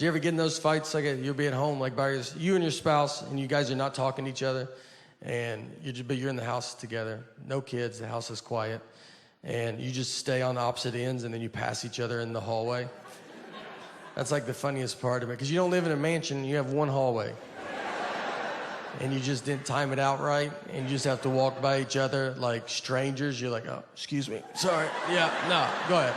Do you ever get in those fights? Like you'll be at home, like you and your spouse, and you guys are not talking to each other, and you're in the house together. No kids. The house is quiet, and you just stay on opposite ends, and then you pass each other in the hallway. That's like the funniest part of it, because you don't live in a mansion. You have one hallway, and you just didn't time it out right, and you just have to walk by each other like strangers. You're like, oh, excuse me, sorry, yeah, no, go ahead.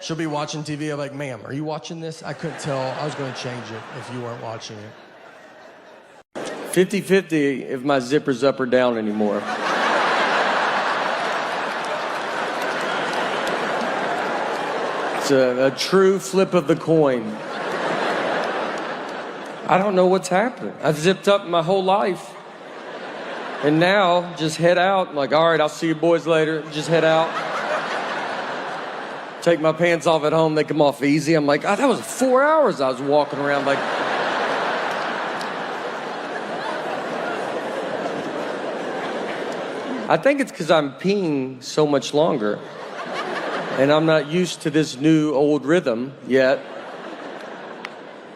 She'll be watching TV. I'm like, ma'am, are you watching this? I couldn't tell. I was going to change it if you weren't watching it. 50-50 if my zipper's up or down anymore. It's a true flip of the coin. I don't know what's happening. I've zipped up my whole life. And now, just head out. I'm like, all right, I'll see you boys later. Just head out. Take my pants off at home, they come off easy. I'm like, oh, that was 4 hours I was walking around like... I think it's because I'm peeing so much longer. And I'm not used to this new old rhythm yet.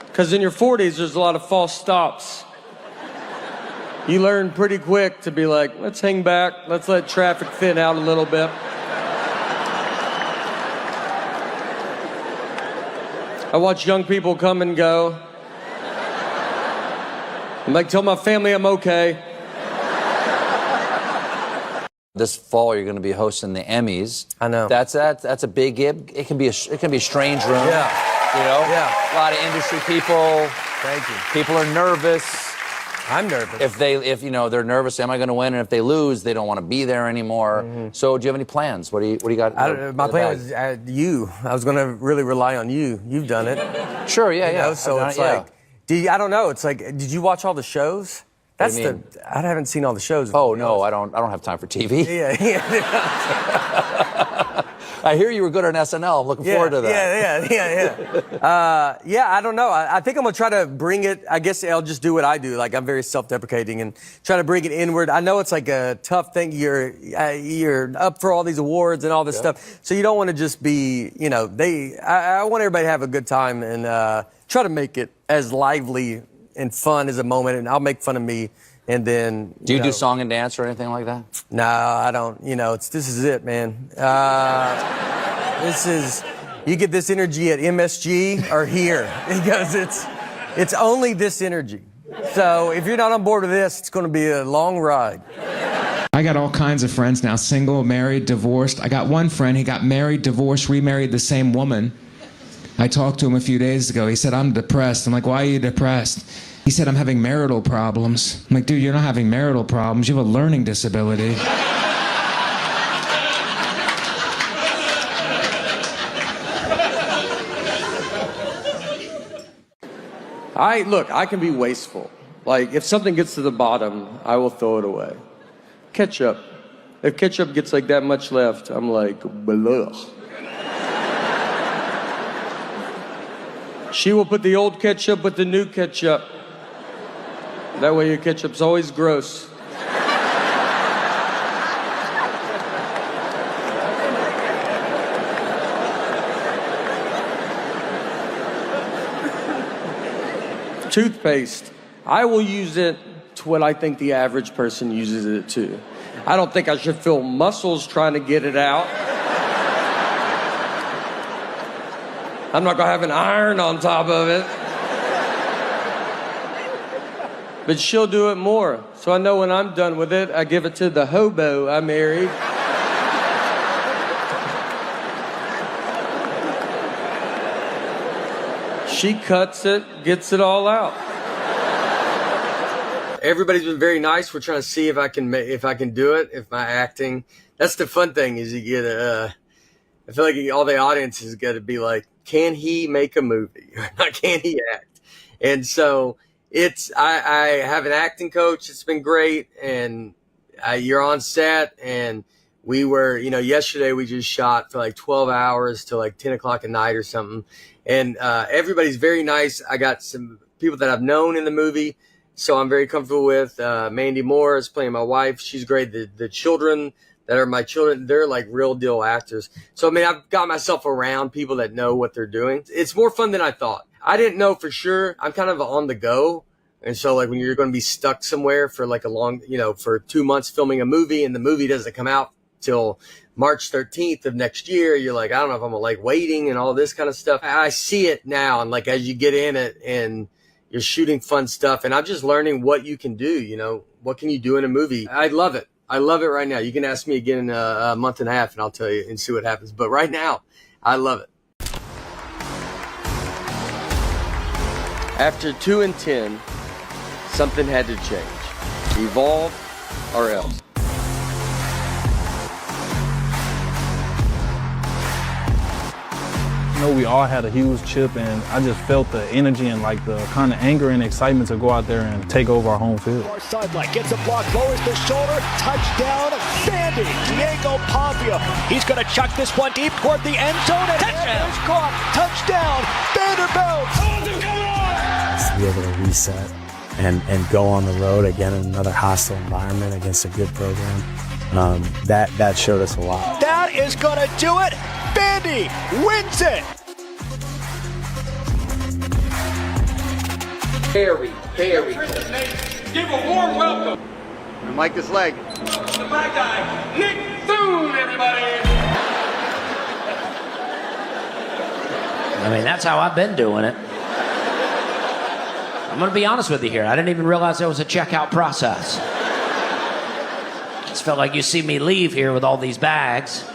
Because in your 40s, there's a lot of false stops. You learn pretty quick to be like, let's hang back, let's let traffic thin out a little bit. I watch young people come and go. I'm like, tell my family I'm okay. This fall, you're going to be hosting the Emmys. I know. That's a big gig. It can be a strange room. Yeah. You know. Yeah. A lot of industry people. Thank you. People are nervous. I'm nervous. If they're nervous, am I going to win? And if they lose, they don't want to be there anymore. Mm-hmm. So, do you have any plans? What do you got? My plan was you. I was going to really rely on you. You've done it. Sure. Yeah. You know, so it's like, I don't know. It's like, did you watch all the shows? I haven't seen all the shows. Oh no, I don't have time for TV. Yeah. I hear you were good on SNL. I'm looking forward to that. Yeah, I don't know. I think I'm going to try to bring it. I guess I'll just do what I do. Like, I'm very self-deprecating and try to bring it inward. I know it's like a tough thing. You're up for all these awards and all this stuff. So you don't want to just be, I want everybody to have a good time and try to make it as lively and fun as a moment. And I'll make fun of me. And then do you do song and dance or anything like that? No, I don't. This is it, man. You get this energy at MSG or here because it's only this energy. So if you're not on board with this, it's going to be a long ride. I got all kinds of friends now, single, married, divorced. I got one friend, he got married, divorced, remarried the same woman. I talked to him a few days ago. He said, I'm depressed. I'm like, why are you depressed? He said, I'm having marital problems. I'm like, dude, you're not having marital problems. You have a learning disability. I can be wasteful. Like, if something gets to the bottom, I will throw it away. Ketchup. If ketchup gets like that much left, I'm like, blah. She will put the old ketchup with the new ketchup. That way your ketchup's always gross. Toothpaste. I will use it to what I think the average person uses it to. I don't think I should feel muscles trying to get it out. I'm not going to have an iron on top of it. But she'll do it more. So I know when I'm done with it, I give it to the hobo I married. She cuts it, gets it all out. Everybody's been very nice. We're trying to see if I can do it, if my acting. That's the fun thing is you get I feel like all the audience has got to be like, can he make a movie? Can he act? And so I have an acting coach. It's been great. And you're on set and we were, yesterday we just shot for like 12 hours till like 10 o'clock at night or something. And everybody's very nice. I got some people that I've known in the movie, so I'm very comfortable with. Mandy Moore is playing my wife. She's great. The children that are my children, they're like real deal actors. So, I mean, I've got myself around people that know what they're doing. It's more fun than I thought. I didn't know for sure. I'm kind of on the go. And so, like, when you're going to be stuck somewhere for like a long, for 2 months filming a movie and the movie doesn't come out till March 13th of next year, you're like, I don't know if I'm like waiting and all this kind of stuff. I see it now. And like, as you get in it and you're shooting fun stuff, and I'm just learning what you can do, what can you do in a movie? I love it. I love it right now. You can ask me again in a month and a half and I'll tell you and see what happens. But right now, I love it. After 2 and 10, something had to change. Evolve or else. We all had a huge chip, and I just felt the energy and like the kind of anger and excitement to go out there and take over our home field. Far sideline, gets a block, lowers the shoulder, touchdown, Vandy, Diego Pavia. He's going to chuck this one deep toward the end zone, and it's caught. Touchdown, Vanderbilt. To be able to reset and go on the road again in another hostile environment against a good program, that showed us a lot. That is going to do it. Vandy wins it. Very. Give a warm welcome. And like this leg. The black guy, Nick Thune, everybody. I mean, that's how I've been doing it. I'm going to be honest with you here. I didn't even realize there was a checkout process. Just felt like you see me leave here with all these bags.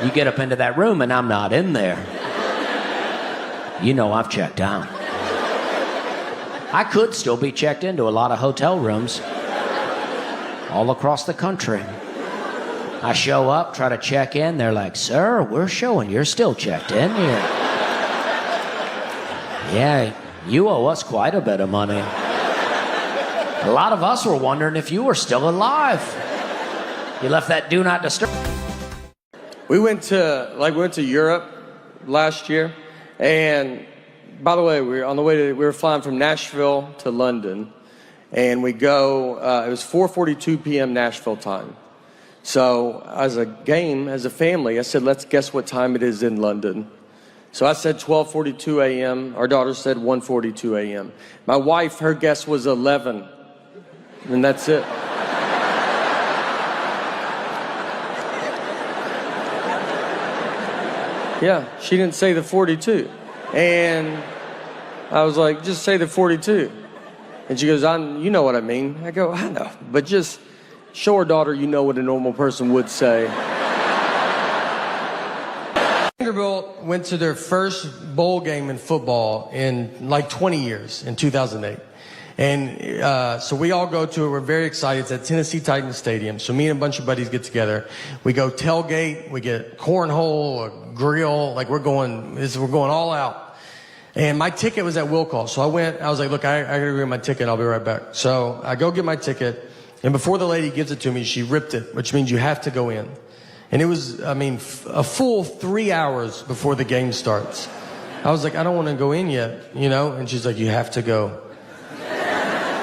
You get up into that room and I'm not in there. I've checked out. I could still be checked into a lot of hotel rooms all across the country. I show up, try to check in. They're like, sir, we're showing you're still checked in here. Yeah, you owe us quite a bit of money. A lot of us were wondering if you were still alive. You left that do not disturb. We went to Europe last year, and by the way, we were flying from Nashville to London, and we go, it was 4:42 p.m. Nashville time. So as a family, I said, let's guess what time it is in London. So I said 12:42 a.m. Our daughter said 1:42 a.m. My wife, her guess was 11, and that's it. Yeah, she didn't say the 42. And I was like, just say the 42. And she goes, you know what I mean. I go, I know. But just show her daughter you know what a normal person would say. Vanderbilt went to their first bowl game in football in like 20 years, in 2008. And so we all go to it. We're very excited. It's at Tennessee Titans Stadium. So me and a bunch of buddies get together. We go tailgate. We get cornhole, a grill. Like we're going all out. And my ticket was at will call. So I was like, look, I got to get my ticket. I'll be right back. So I go get my ticket. And before the lady gives it to me, she ripped it, which means you have to go in. And it was, a full 3 hours before the game starts. I was like, I don't want to go in yet, And she's like, you have to go.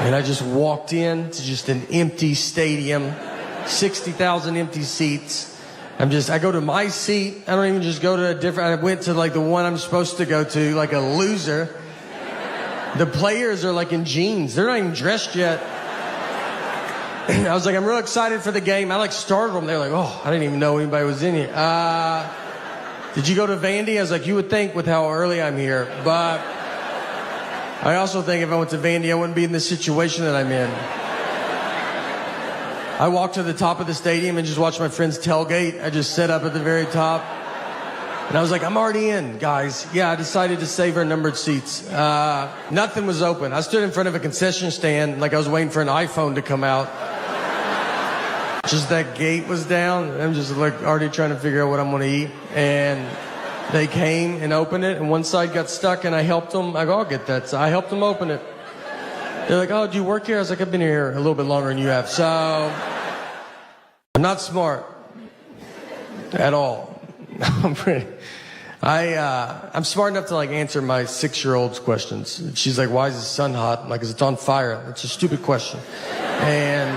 And I just walked in to just an empty stadium, 60,000 empty seats. I go to my seat. I don't even just go to I went to like the one I'm supposed to go to, like a loser. The players are like in jeans. They're not even dressed yet. I was like, I'm real excited for the game. I like startled them. They're like, oh, I didn't even know anybody was in here. Did you go to Vandy? I was like, you would think with how early I'm here, but I also think if I went to Vandy, I wouldn't be in the situation that I'm in. I walked to the top of the stadium and just watched my friends tailgate. I just sat up at the very top. And I was like, I'm already in, guys. Yeah, I decided to save our numbered seats. Nothing was open. I stood in front of a concession stand like I was waiting for an iPhone to come out. Just that gate was down. I'm just like already trying to figure out what I'm going to eat. And they came and opened it, and one side got stuck, and I helped them. I go, I'll get that. So I helped them open it. They're like, oh, do you work here? I was like, I've been here a little bit longer than you have. So I'm not smart at all. I'm smart enough to like answer my 6-year-old's questions. She's like, why is the sun hot? I'm like, 'cause it's on fire. It's a stupid question. And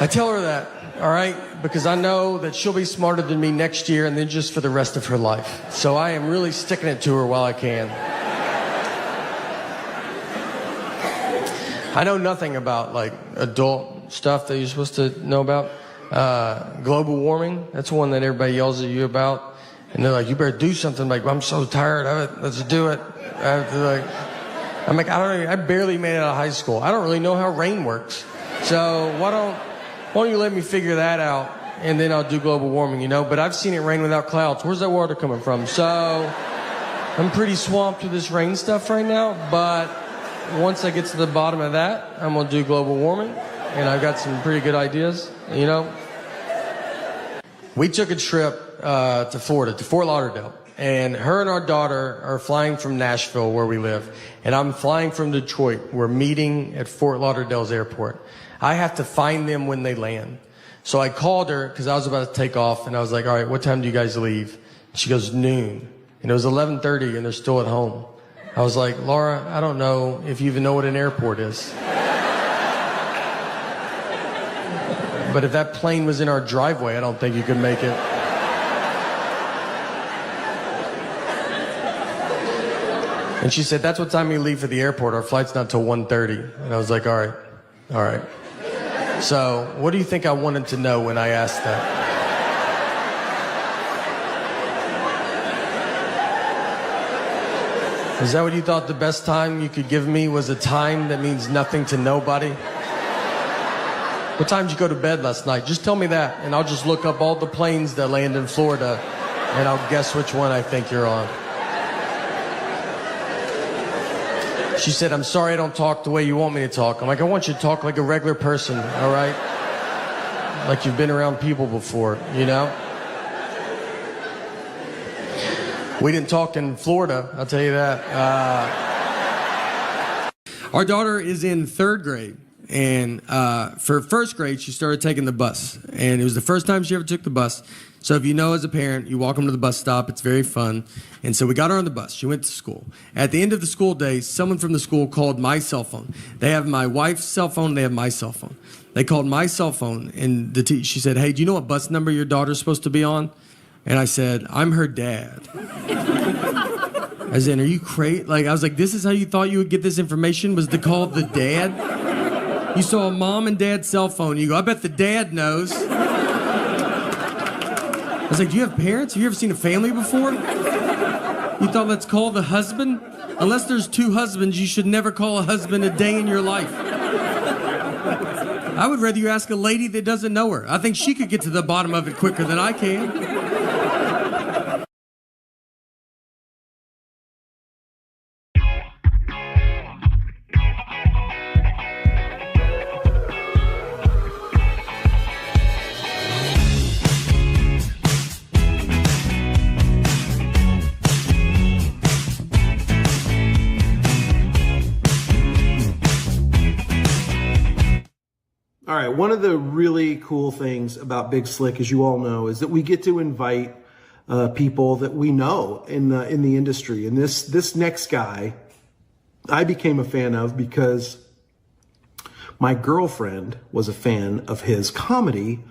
I tell her that, all right? Because I know that she'll be smarter than me next year and then just for the rest of her life. So I am really sticking it to her while I can. I know nothing about, like, adult stuff that you're supposed to know about. Global warming, that's one that everybody yells at you about. And they're like, you better do something. I'm like, I'm so tired of it. Let's do it. I'm like, I barely made it out of high school. I don't really know how rain works. So why don't you let me figure that out, and then I'll do global warming, you know? But I've seen it rain without clouds. Where's that water coming from? So I'm pretty swamped with this rain stuff right now, but once I get to the bottom of that, I'm going to do global warming, and I've got some pretty good ideas, you know? We took a trip to Florida, to Fort Lauderdale, and her and our daughter are flying from Nashville, where we live, and I'm flying from Detroit. We're meeting at Fort Lauderdale's airport. I have to find them when they land. So I called her because I was about to take off, and I was like, all right, what time do you guys leave? She goes, noon. And it was 11:30, and they're still at home. I was like, Laura, I don't know if you even know what an airport is. But if that plane was in our driveway, I don't think you could make it. And she said, that's what time we leave for the airport. Our flight's not till 1:30. And I was like, all right. So what do you think I wanted to know when I asked that? Is that what you thought the best time you could give me was a time that means nothing to nobody? What time did you go to bed last night? Just tell me that, and I'll just look up all the planes that land in Florida, and I'll guess which one I think you're on. She said, I'm sorry I don't talk the way you want me to talk. I'm like, I want you to talk like a regular person, all right? Like you've been around people before, you know? We didn't talk in Florida, I'll tell you that. Our daughter is in 3rd grade. And for 1st grade, she started taking the bus. And it was the first time she ever took the bus. So if you know as a parent, you walk them to the bus stop. It's very fun. And so we got her on the bus. She went to school. At the end of the school day, someone from the school called my cell phone. They have my wife's cell phone. They have my cell phone. They called my cell phone. And she said, hey, do you know what bus number your daughter's supposed to be on? And I said, I'm her dad. I said, are you crazy? Like, I was like, this is how you thought you would get this information, was to call the dad? You saw a mom and dad's cell phone. You go, I bet the dad knows. I was like, do you have parents? Have you ever seen a family before? You thought, let's call the husband? Unless there's 2 husbands, you should never call a husband a day in your life. I would rather you ask a lady that doesn't know her. I think she could get to the bottom of it quicker than I can. All right, one of the really cool things about Big Slick, as you all know, is that we get to invite people that we know in the industry. And this next guy, I became a fan of because my girlfriend was a fan of his comedy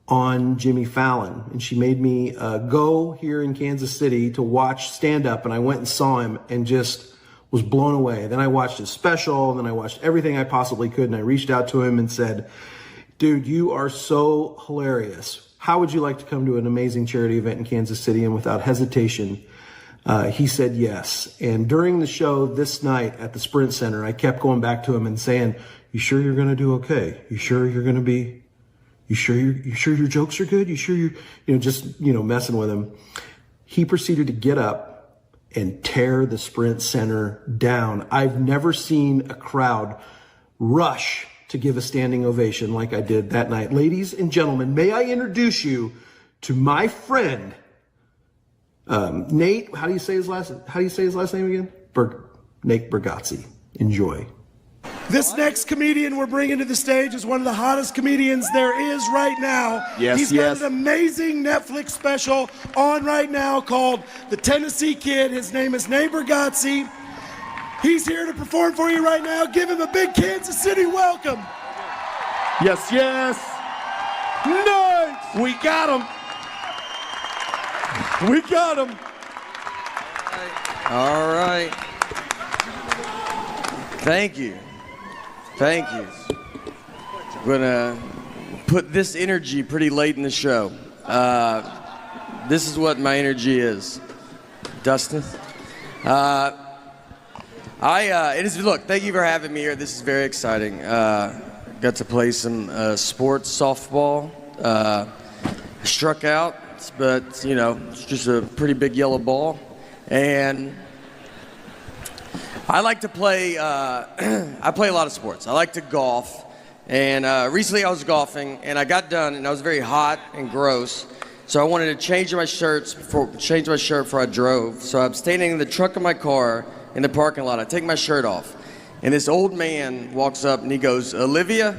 on Jimmy Fallon. And she made me go here in Kansas City to watch stand-up, and I went and saw him and just was blown away. Then I watched his special, and then I watched everything I possibly could, and I reached out to him and said, dude, you are so hilarious. How would you like to come to an amazing charity event in Kansas City? And without hesitation, he said yes. And during the show this night at the Sprint Center, I kept going back to him and saying, you sure you're going to do okay? You sure you're going to be, you sure your jokes are good? You sure just messing with him. He proceeded to get up and tear the Sprint Center down. I've never seen a crowd rush to give a standing ovation like I did that night. Ladies and gentlemen, may I introduce you to my friend, Nate. How do you say his last name again? Natebargatze. Enjoy. This next comedian we're bringing to the stage is one of the hottest comedians there is right now. He's got an amazing Netflix special on right now called The Tennessee Kid. His name is Natebargatze. He's here to perform for you right now. Give him a big Kansas City welcome. Yes, yes. Nice! We got him. We got him. All right. Thank you. Thank you. I'm gonna put this energy pretty late in the show. This is what my energy is. Dustin? Look, thank you for having me here. This is very exciting. Got to play some sports softball. Struck out, but it's just a pretty big yellow ball. And I like to play, I play a lot of sports. I like to golf. And recently I was golfing, and I got done, and I was very hot and gross. So I wanted to change my shirt before I drove. So I'm standing in the trunk of my car in the parking lot. I take my shirt off, and this old man walks up, and he goes, "Olivia?"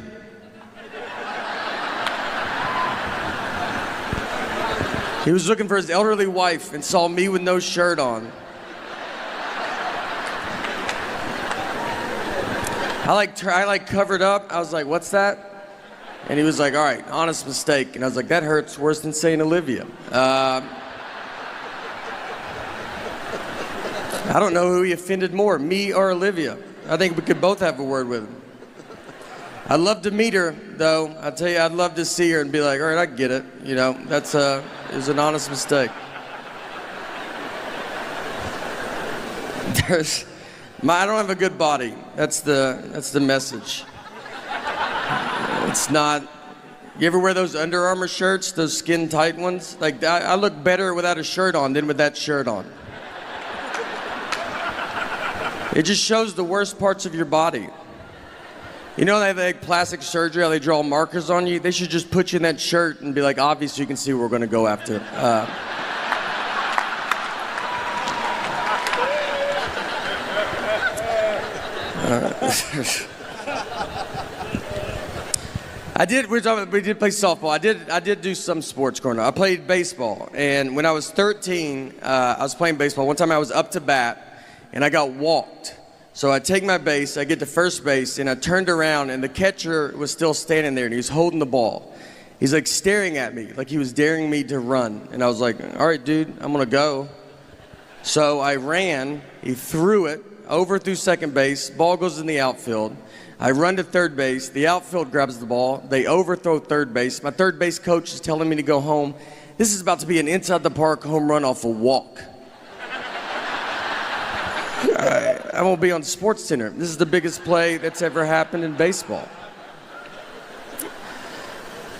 He was looking for his elderly wife and saw me with no shirt on. I covered up. I was like, "What's that?" And he was like, "All right, honest mistake." And I was like, "That hurts worse than saying Olivia." I don't know who he offended more, me or Olivia. I think we could both have a word with him. I'd love to meet her, though. I'll tell you, I'd love to see her and be like, "All right, I get it." It was an honest mistake. I don't have a good body. That's the message. It's not. You ever wear those Under Armour shirts, those skin tight ones? Like I look better without a shirt on than with that shirt on. It just shows the worst parts of your body. They have like plastic surgery, how they draw markers on you? They should just put you in that shirt and be like, obviously you can see what we're going to go after. We did play softball. I did do some sports growing up. I played baseball, and when I was 13, I was playing baseball. One time I was up to bat, and I got walked. So I take my base, I get to first base, and I turned around, and the catcher was still standing there, and he was holding the ball. He's like staring at me, like he was daring me to run. And I was like, "All right, dude, I'm gonna go." So I ran, he threw it, over through second base, ball goes in the outfield. I run to third base, the outfield grabs the ball, they overthrow third base. My third base coach is telling me to go home. This is about to be an inside the park home run off a walk. I won't be on SportsCenter. This is the biggest play that's ever happened in baseball.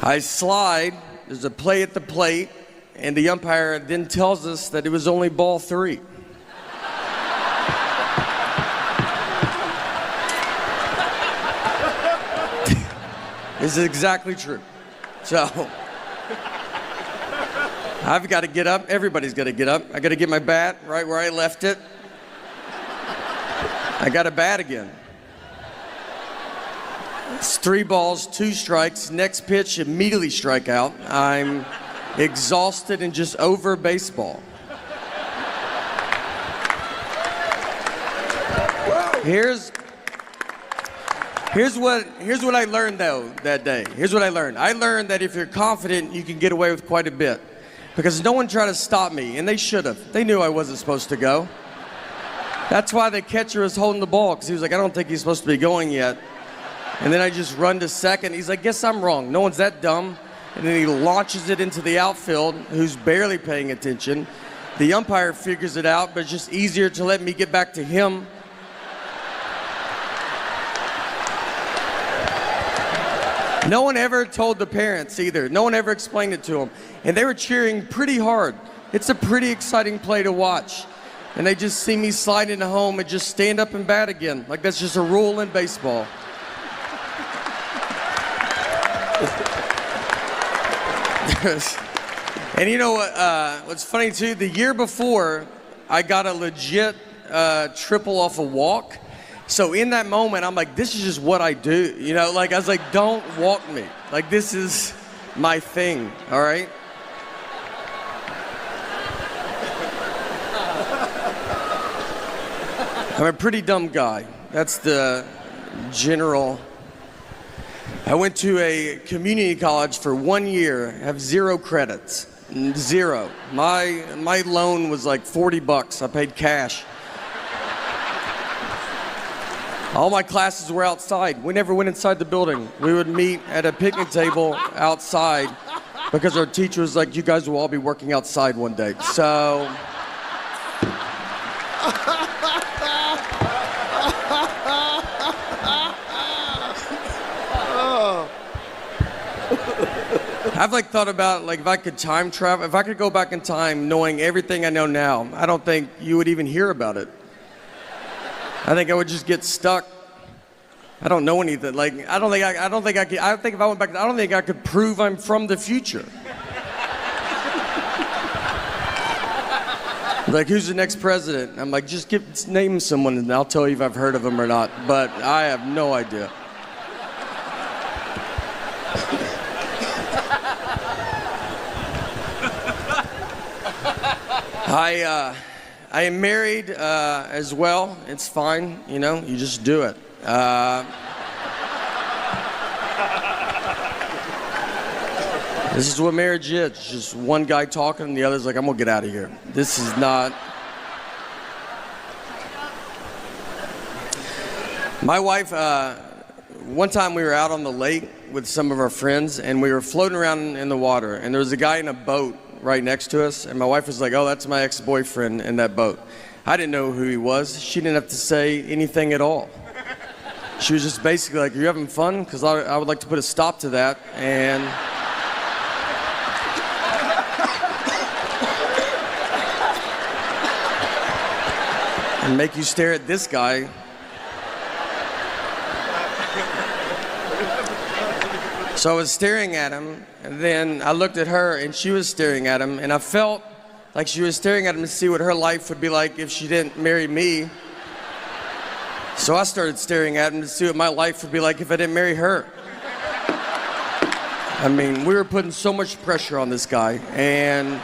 I slide, there's a play at the plate, and the umpire then tells us that it was only ball 3. This is exactly true. So, I've got to get up. Everybody's got to get up. I got to get my bat right where I left it. I got a bat again. It's 3 balls, 2 strikes. Next pitch, immediately strike out. I'm exhausted and just over baseball. Here's what I learned though that day. Here's what I learned. I learned that if you're confident, you can get away with quite a bit. Because no one tried to stop me, and they should have. They knew I wasn't supposed to go. That's why the catcher was holding the ball, because he was like, "I don't think he's supposed to be going yet." And then I just run to second. He's like, "Guess I'm wrong. No one's that dumb." And then he launches it into the outfield, who's barely paying attention. The umpire figures it out, but it's just easier to let me get back to him. No one ever told the parents either. No one ever explained it to them. And they were cheering pretty hard. It's a pretty exciting play to watch. And they just see me slide into home and just stand up and bat again. Like that's just a rule in baseball. And you know what? What's funny too? The year before, I got a legit triple off a walk. So in that moment, I'm like, this is just what I do. I was like, don't walk me. Like, this is my thing, all right? I'm a pretty dumb guy. That's the general I went to a community college for 1 year, have 0 credits. 0. My loan was like $40. I paid cash. All my classes were outside. We never went inside the building. We would meet at a picnic table outside because our teacher was like, you guys will all be working outside one day. So I've like thought about like if I could time travel, if I could go back in time knowing everything I know now, I don't think you would even hear about it. I think I would just get stuck. I don't know anything. Like I don't think if I went back, I don't think I could prove I'm from the future. Like, who's the next president? I'm like, just name someone and I'll tell you if I've heard of them or not. But I have no idea. I am married as well. It's fine, you know, you just do it. This is what marriage is. It's just one guy talking and the other's like, I'm gonna get out of here. This is not. My wife, one time we were out on the lake with some of our friends and we were floating around in the water and there was a guy in a boat right next to us, and my wife was like, oh, that's my ex-boyfriend in that boat. I didn't know who he was. She didn't have to say anything at all. She was just basically like, are you having fun? Because I would like to put a stop to that, and make you stare at this guy. So I was staring at him, and then I looked at her, and she was staring at him, and I felt like she was staring at him to see what her life would be like if she didn't marry me. So I started staring at him to see what my life would be like if I didn't marry her. I mean, we were putting so much pressure on this guy, and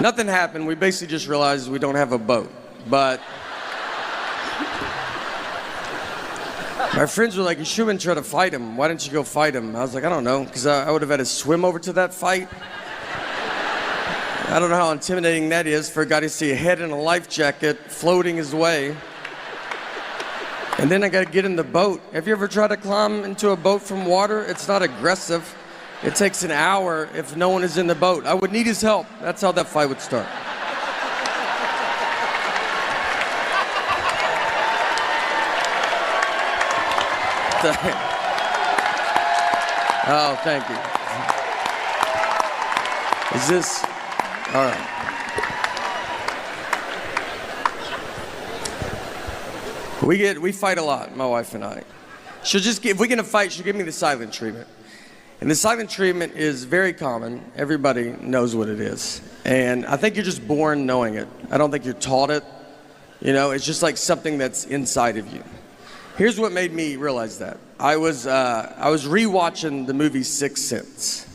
nothing happened. We basically just realized we don't have a boat, but my friends were like, you shouldn't try to fight him. Why didn't you go fight him? I was like, I don't know, because I would have had to swim over to that fight. I don't know how intimidating that is for a guy to see a head in a life jacket floating his way. And then I got to get in the boat. Have you ever tried to climb into a boat from water? It's not aggressive. It takes an hour if no one is in the boat. I would need his help. That's how that fight would start. Oh, thank you. Is this all right? We fight a lot, my wife and I. If we get in a fight, she'll give me the silent treatment. And the silent treatment is very common. Everybody knows what it is. And I think you're just born knowing it. I don't think you're taught it. You know, it's just like something that's inside of you. Here's what made me realize that. I was rewatching the movie Sixth Sense.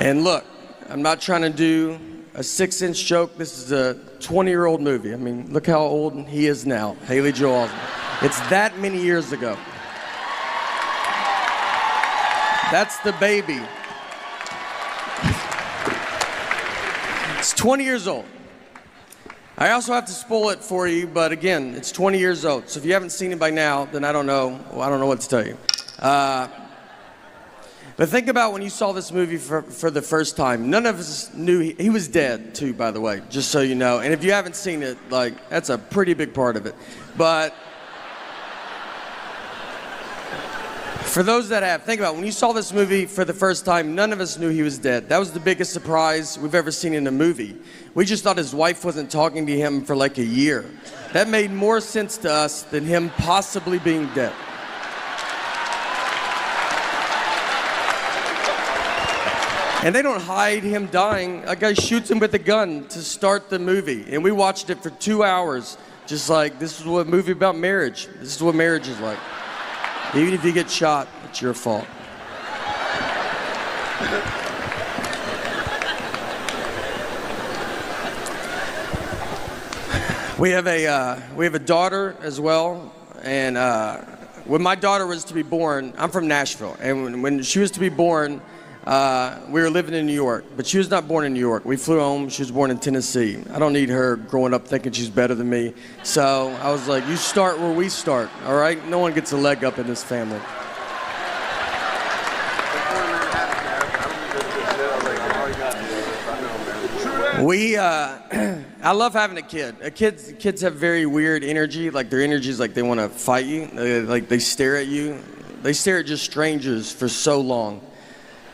And look, I'm not trying to do a Sixth Sense joke. This is a 20-year-old movie. I mean, look how old he is now, Haley Joel Osment. It's that many years ago. That's the baby. It's 20 years old. I also have to spoil it for you, but again, it's 20 years old. So if you haven't seen it by now, then I don't know what to tell you. But think about when you saw this movie for the first time. None of us knew he was dead, too, by the way, just so you know. And if you haven't seen it, like, that's a pretty big part of it. But for those that have, think about it. When you saw this movie for the first time, none of us knew he was dead. That was the biggest surprise we've ever seen in a movie. We just thought his wife wasn't talking to him for like a year. That made more sense to us than him possibly being dead. And they don't hide him dying. A guy shoots him with a gun to start the movie. And we watched it for 2 hours, just like, this is what a movie about marriage. This is what marriage is like. Even if you get shot, it's your fault. We have a daughter as well, and when my daughter was to be born, I'm from Nashville, and when she was to be born, we were living in New York, but she was not born in New York. We flew home. She was born in Tennessee. I don't need her growing up thinking she's better than me. So I was like, you start where we start, all right? No one gets a leg up in this family. I love having a kid. Kids have very weird energy. Like their energy is like they want to fight you. They stare at you. They stare at just strangers for so long.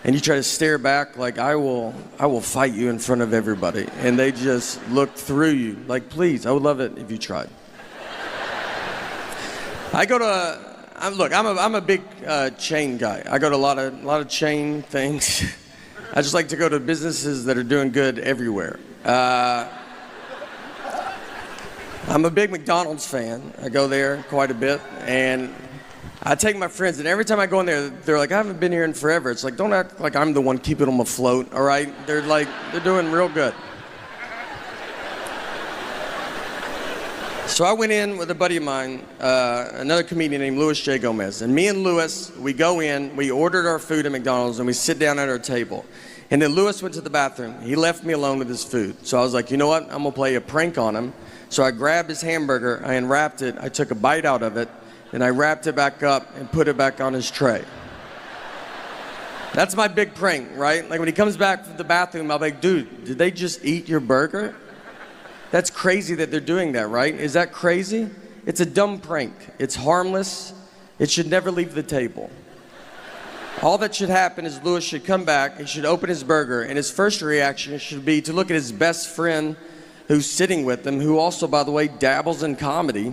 And you try to stare back like, I will fight you in front of everybody. And they just look through you. Like, please, I would love it if you tried. I'm a big chain guy. I go to a lot of chain things. I just like to go to businesses that are doing good everywhere. I'm a big McDonald's fan. I go there quite a bit, and I take my friends, and every time I go in there, they're like, I haven't been here in forever. It's like, don't act like I'm the one keeping them afloat, all right? They're doing real good. So I went in with a buddy of mine, another comedian named Louis J. Gomez. And me and Louis, we go in, we ordered our food at McDonald's, and we sit down at our table. And then Louis went to the bathroom. He left me alone with his food. So I was like, you know what? I'm going to play a prank on him. So I grabbed his hamburger, I unwrapped it, I took a bite out of it, and I wrapped it back up and put it back on his tray. That's my big prank, right? Like when he comes back from the bathroom, I'll be like, dude, did they just eat your burger? That's crazy that they're doing that, right? Is that crazy? It's a dumb prank. It's harmless. It should never leave the table. All that should happen is Louis should come back, he should open his burger, and his first reaction should be to look at his best friend who's sitting with him, who also, by the way, dabbles in comedy,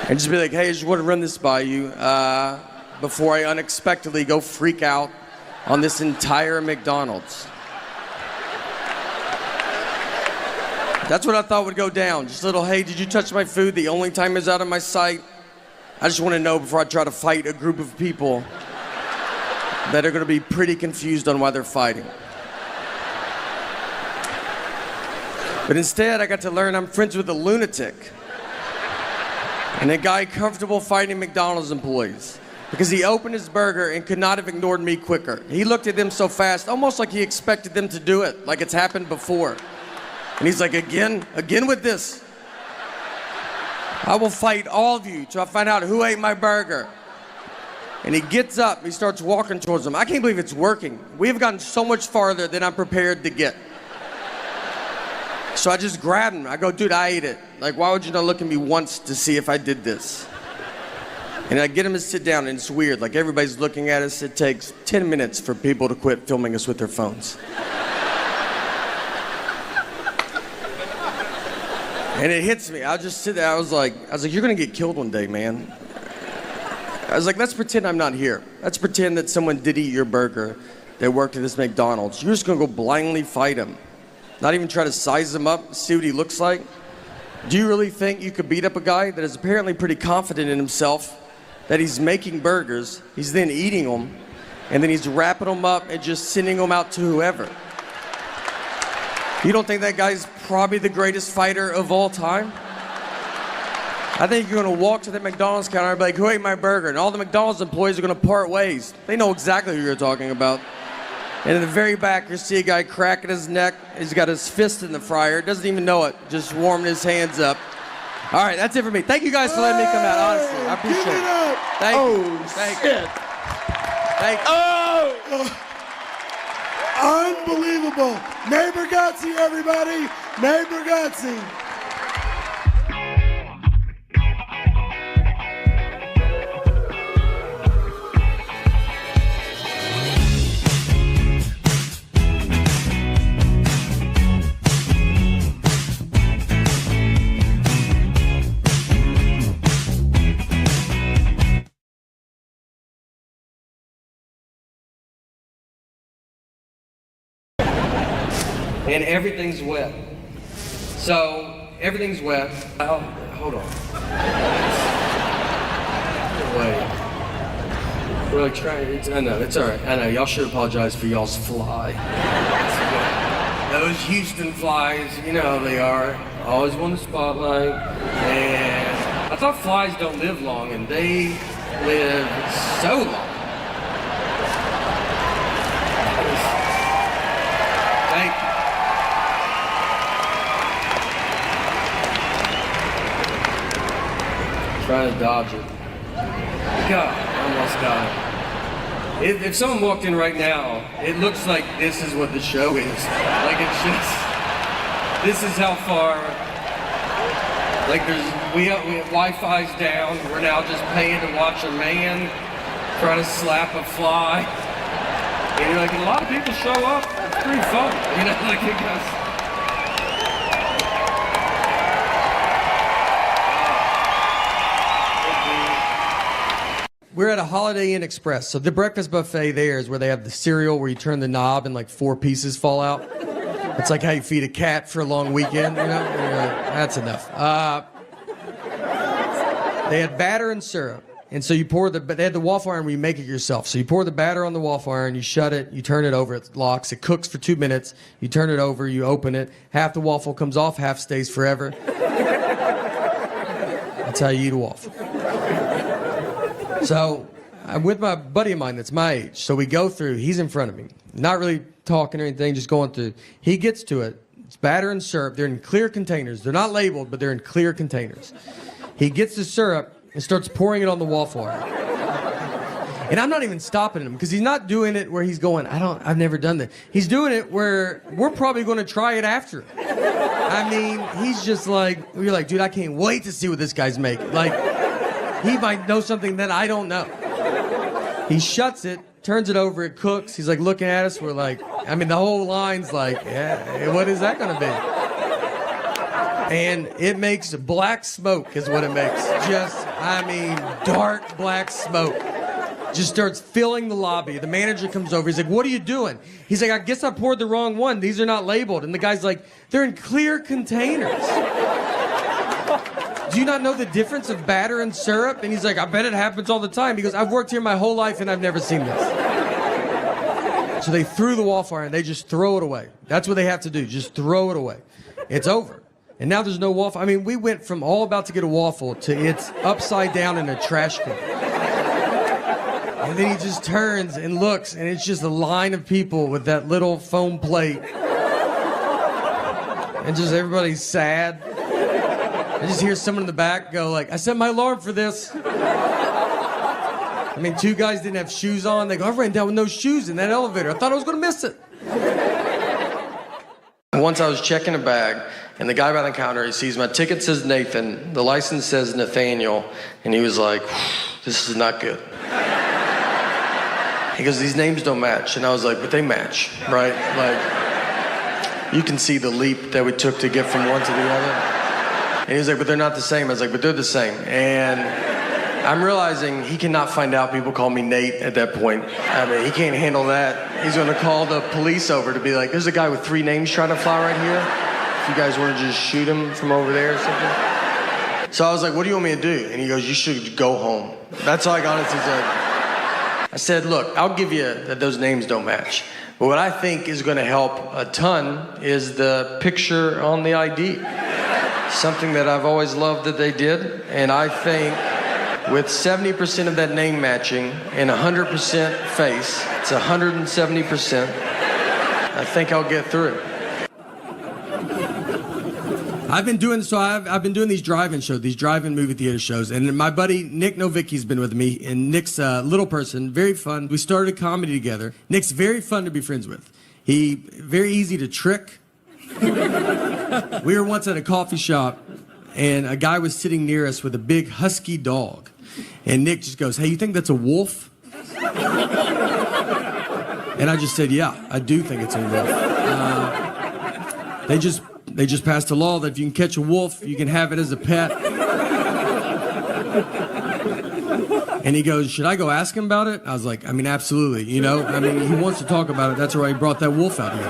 and just be like, hey, I just want to run this by you before I unexpectedly go freak out on this entire McDonald's. That's what I thought would go down. Just a little, hey, did you touch my food the only time it's out of my sight? I just want to know before I try to fight a group of people that are going to be pretty confused on why they're fighting. But instead, I got to learn I'm friends with a lunatic and a guy comfortable fighting McDonald's employees because he opened his burger and could not have ignored me quicker. He looked at them so fast, almost like he expected them to do it, like it's happened before. And he's like, again with this. I will fight all of you till I find out who ate my burger. And he gets up, he starts walking towards them. I can't believe it's working. We have gotten so much farther than I'm prepared to get. So I just grabbed him. I go, dude, I ate it. Like, why would you not look at me once to see if I did this? And I get him to sit down, and it's weird. Like, everybody's looking at us. It takes 10 minutes for people to quit filming us with their phones. And it hits me. I'll just sit there. I was like, you're gonna get killed one day, man. I was like, let's pretend I'm not here. Let's pretend that someone did eat your burger that worked at this McDonald's. You're just gonna go blindly fight him. Not even try to size him up, see what he looks like. Do you really think you could beat up a guy that is apparently pretty confident in himself, that he's making burgers, he's then eating them, and then he's wrapping them up and just sending them out to whoever? You don't think that guy's probably the greatest fighter of all time? I think you're gonna walk to the McDonald's counter and be like, who ate my burger? And all the McDonald's employees are gonna part ways. They know exactly who you're talking about. And in the very back, you see a guy cracking his neck. He's got his fist in the fryer. Doesn't even know it. Just warming his hands up. All right, that's it for me. Thank you guys for letting me come out, honestly. I appreciate it. Thank you. Thank you. Thank you. Unbelievable. Natebargatze, everybody. Natebargatze. And everything's wet. So, everything's wet. Oh, hold on. Wait. We're like trying, I know, it's all right. I know, y'all should apologize for y'all's fly. those Houston flies, you know how they are. Always want the spotlight. And I thought flies don't live long, and they live so long. Thank you. Trying to dodge it. God, I almost got it. If someone walked in right now, it looks like this is what the show is. Like it's just, this is how far, like we have Wi-Fi's down. We're now just paying to watch a man try to slap a fly. And you're like, a lot of people show up. It's pretty fun, you know, like it goes. We're at a Holiday Inn Express. So the breakfast buffet there is where they have the cereal where you turn the knob and like 4 pieces fall out. It's like how you feed a cat for a long weekend, you know? And you're like, that's enough. They had batter and syrup. And so you pour they had the waffle iron where you make it yourself. So you pour the batter on the waffle iron, you shut it, you turn it over, it locks, it cooks for 2 minutes, you turn it over, you open it, half the waffle comes off, half stays forever. That's how you eat a waffle. So I'm with my buddy of mine that's my age. So we go through, he's in front of me, not really talking or anything, just going through. He gets to it. It's batter and syrup. They're in clear containers. They're not labeled, but they're in clear containers. He gets the syrup and starts pouring it on the waffle iron. And I'm not even stopping him because he's not doing it where he's going, I've never done that. He's doing it where we're probably going to try it after. I mean, he's just like, you're like, dude, I can't wait to see what this guy's making. Like, he might know something that I don't know. He shuts it, turns it over, it cooks. He's like looking at us. We're like, I mean, the whole line's like, yeah, what is that going to be? And it makes black smoke is what it makes. Just, I mean, dark black smoke. Just starts filling the lobby. The manager comes over. He's like, what are you doing? He's like, I guess I poured the wrong one. These are not labeled. And the guy's like, they're in clear containers. Do you not know the difference of batter and syrup? And he's like, I bet it happens all the time. He goes, I've worked here my whole life and I've never seen this. So they threw the waffle iron. They just throw it away. That's what they have to do. Just throw it away. It's over. And now there's no waffle. I mean, we went from all about to get a waffle to it's upside down in a trash can. And then he just turns and looks, and it's just a line of people with that little foam plate. And just everybody's sad. I just hear someone in the back go like, I set my alarm for this. I mean, 2 guys didn't have shoes on. They go, I ran down with no shoes in that elevator. I thought I was going to miss it. Once I was checking a bag, and the guy by the counter, he sees my ticket says Nathan, the license says Nathaniel, and he was like, this is not good. He goes, these names don't match. And I was like, but they match, right? Like, you can see the leap that we took to get from one to the other. And he was like, but they're not the same. I was like, but they're the same. And I'm realizing he cannot find out people call me Nate at that point. I mean, he can't handle that. He's going to call the police over to be like, there's a guy with 3 names trying to fly right here. If you guys want to just shoot him from over there or something. So I was like, what do you want me to do? And he goes, you should go home. That's all I honestly said. I said, look, I'll give you that those names don't match. But what I think is going to help a ton is the picture on the ID. Something that I've always loved that they did. And I think with 70% of that name matching and 100% face, it's 170%. I think I'll get through. I've been doing these drive-in shows, these drive-in movie theater shows, and my buddy Nick Novicki's been with me, and Nick's a little person, very fun. We started a comedy together. Nick's very fun to be friends with. He very easy to trick. We were once at a coffee shop, and a guy was sitting near us with a big husky dog, and Nick just goes, "Hey, you think that's a wolf?" And I just said, "Yeah, I do think it's a wolf." They just passed a law that if you can catch a wolf, you can have it as a pet. And he goes, should I go ask him about it? I was like, I mean, absolutely. You know, I mean, he wants to talk about it. That's why he brought that wolf out here.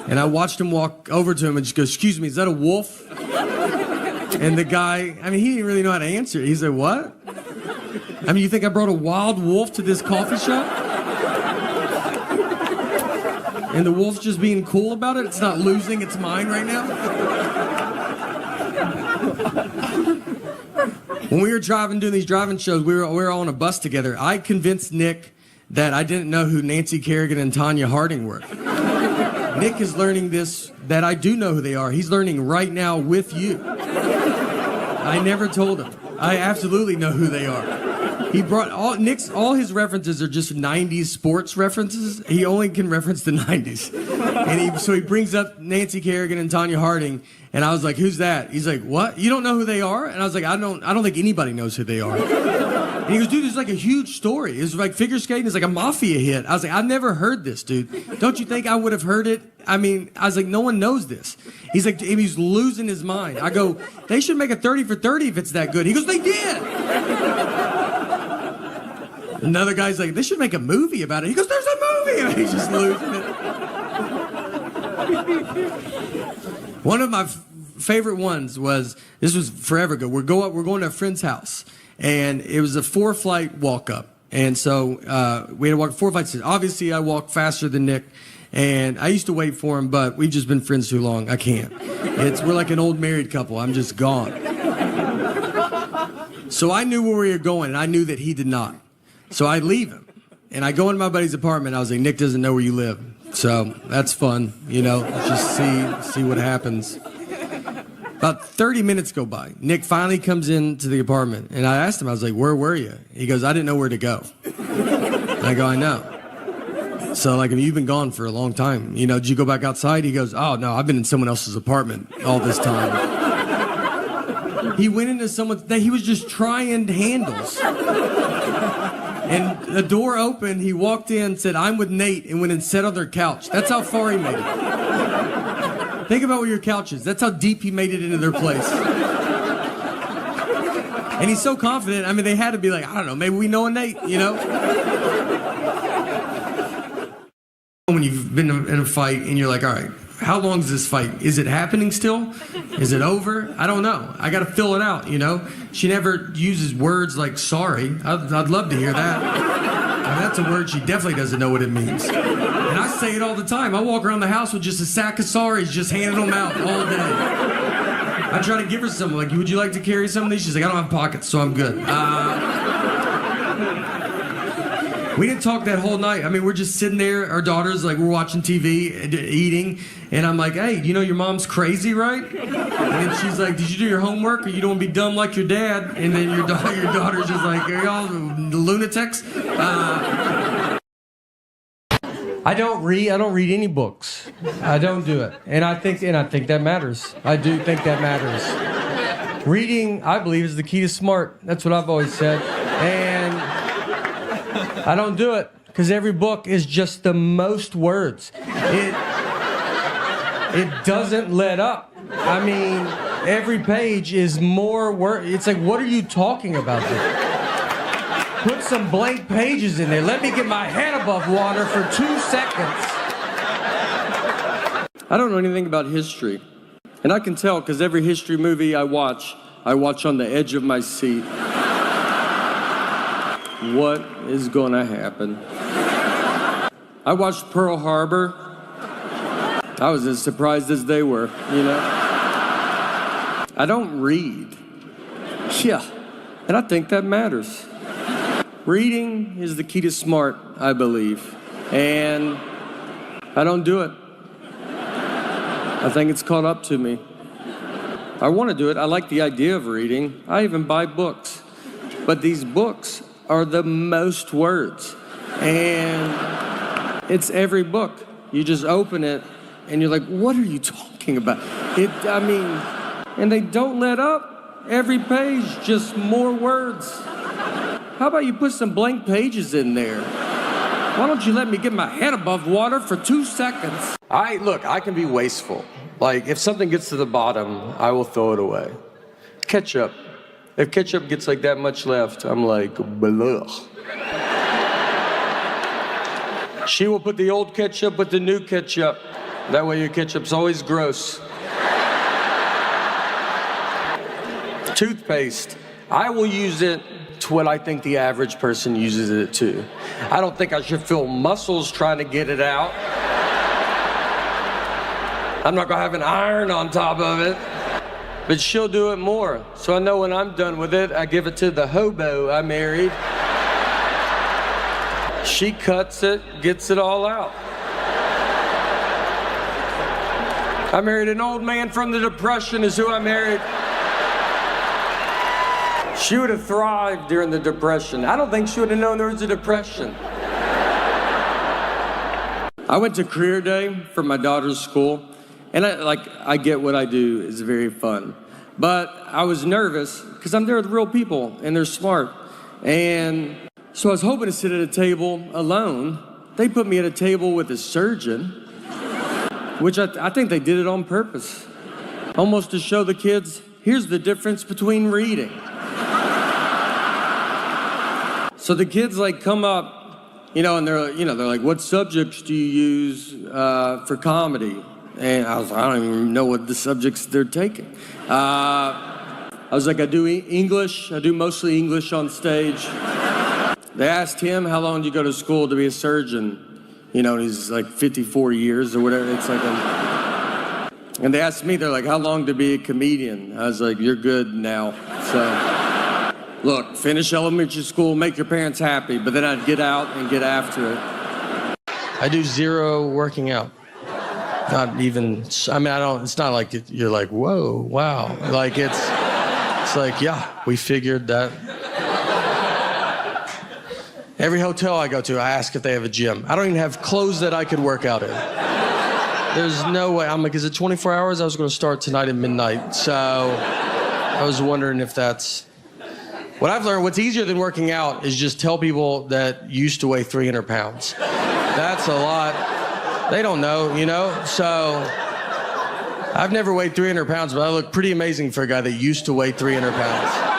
And I watched him walk over to him and just go, excuse me, is that a wolf? And the guy, I mean, he didn't really know how to answer it. He said, what? I mean, you think I brought a wild wolf to this coffee shop? and the wolf's just being cool about it. It's not losing its mind right now. When we were doing these driving shows, we were all on a bus together. I convinced Nick that I didn't know who Nancy Kerrigan and Tanya Harding were. Nick is learning this, that I do know who they are. He's learning right now with you. I never told him. I absolutely know who they are. He brought all his references are just 90s sports references. He only can reference the 90s. And so he brings up Nancy Kerrigan and Tanya Harding, and I was like, who's that? He's like, what? You don't know who they are? And I was like, I don't think anybody knows who they are. And he goes, dude, it's like a huge story. It's like figure skating is like a mafia hit. I was like, I've never heard this, dude. Don't you think I would have heard it? I mean, I was like, no one knows this. He's like, he's losing his mind. I go, they should make a 30 for 30 if it's that good. He goes, they did. Another guy's like, they should make a movie about it. He goes, there's a movie. And he's just losing it. One of my favorite ones was, this was forever ago. We're going to a friend's house, and it was a 4-flight walk up. And so we had to walk 4 flights. Obviously, I walk faster than Nick, and I used to wait for him, but we've just been friends too long. I can't. We're like an old married couple. I'm just gone. So I knew where we were going, and I knew that he did not. So I leave him, and I go into my buddy's apartment. I was like, Nick doesn't know where you live. So that's fun, you know, just see what happens. About 30 minutes go by. Nick finally comes into the apartment, and I asked him, I was like, where were you? He goes, I didn't know where to go. And I go, I know. So, like, you've been gone for a long time. You know, did you go back outside? He goes, oh, no, I've been in someone else's apartment all this time. He went into he was just trying handles. And the door opened, he walked in, said, I'm with Nate, and went and sat on their couch. That's how far he made it. Think about where your couch is. That's how deep he made it into their place. And he's so confident, I mean, they had to be like, I don't know, maybe we know a Nate, you know? When you've been in a fight, and you're like, all right, how long is this fight? Is it happening still? Is it over? I don't know. I got to fill it out, you know? She never uses words like sorry. I'd love to hear that. I mean, that's a word she definitely doesn't know what it means. And I say it all the time. I walk around the house with just a sack of sorries, just handing them out all day. I try to give her some, like, would you like to carry some of these? She's like, I don't have pockets, so I'm good. We didn't talk that whole night. I mean, we're just sitting there, our daughters, like, we're watching TV, eating, and I'm like, hey, you know your mom's crazy, right? And she's like, did you do your homework, or you don't want to be dumb like your dad? And then your daughter's just like, are y'all lunatics? I don't read any books. I don't do it. And I think that matters. I do think that matters. Reading, I believe, is the key to smart. That's what I've always said. And I don't do it because every book is just the most words. It doesn't let up. I mean, every page is more words. It's like, what are you talking about there? Put some blank pages in there. Let me get my head above water for 2 seconds. I don't know anything about history. And I can tell because every history movie I watch on the edge of my seat. What is gonna happen? I watched Pearl Harbor. I was as surprised as they were, you know? I don't read. Yeah, and I think that matters. Reading is the key to smart, I believe. And I don't do it. I think it's caught up to me. I want to do it. I like the idea of reading. I even buy books. But these books are the most words. And it's every book. You just open it and you're like, what are you talking about? And they don't let up. Every page, just more words. How about you put some blank pages in there? Why don't you let me get my head above water for 2 seconds? Look, I can be wasteful. Like, if something gets to the bottom, I will throw it away. Ketchup. If ketchup gets like that much left, I'm like, blah. She will put the old ketchup with the new ketchup. That way your ketchup's always gross. Toothpaste. I will use it to what I think the average person uses it to. I don't think I should feel muscles trying to get it out. I'm not gonna have an iron on top of it. But she'll do it more. So I know when I'm done with it, I give it to the hobo I married. She cuts it, gets it all out. I married an old man from the Depression is who I married. She would have thrived during the Depression. I don't think she would have known there was a Depression. I went to career day for my daughter's school, and I get what I do is very fun. But I was nervous because I'm there with real people and they're smart. And so I was hoping to sit at a table alone. They put me at a table with a surgeon, which I think they did it on purpose. Almost to show the kids, here's the difference between reading. So the kids come up, and they're like, what subjects do you use for comedy? And I don't even know what the subjects they're taking. I was like, I do English. I do mostly English on stage. They asked him, how long did you go to school to be a surgeon? And he's like 54 years or whatever. It's like and they asked me, they're like, how long to be a comedian? I was like, you're good now. So, look, finish elementary school, make your parents happy, but then I'd get out and get after it. I do zero working out. Not even, it's not like you're like, whoa, wow. Like it's like, yeah, we figured that. Every hotel I go to, I ask if they have a gym. I don't even have clothes that I could work out in. There's no way. I'm like, is it 24 hours? I was going to start tonight at midnight. So I was wondering if that's... What I've learned, what's easier than working out is just tell people that you used to weigh 300 pounds. That's a lot. They don't know, So I've never weighed 300 pounds, but I look pretty amazing for a guy that used to weigh 300 pounds.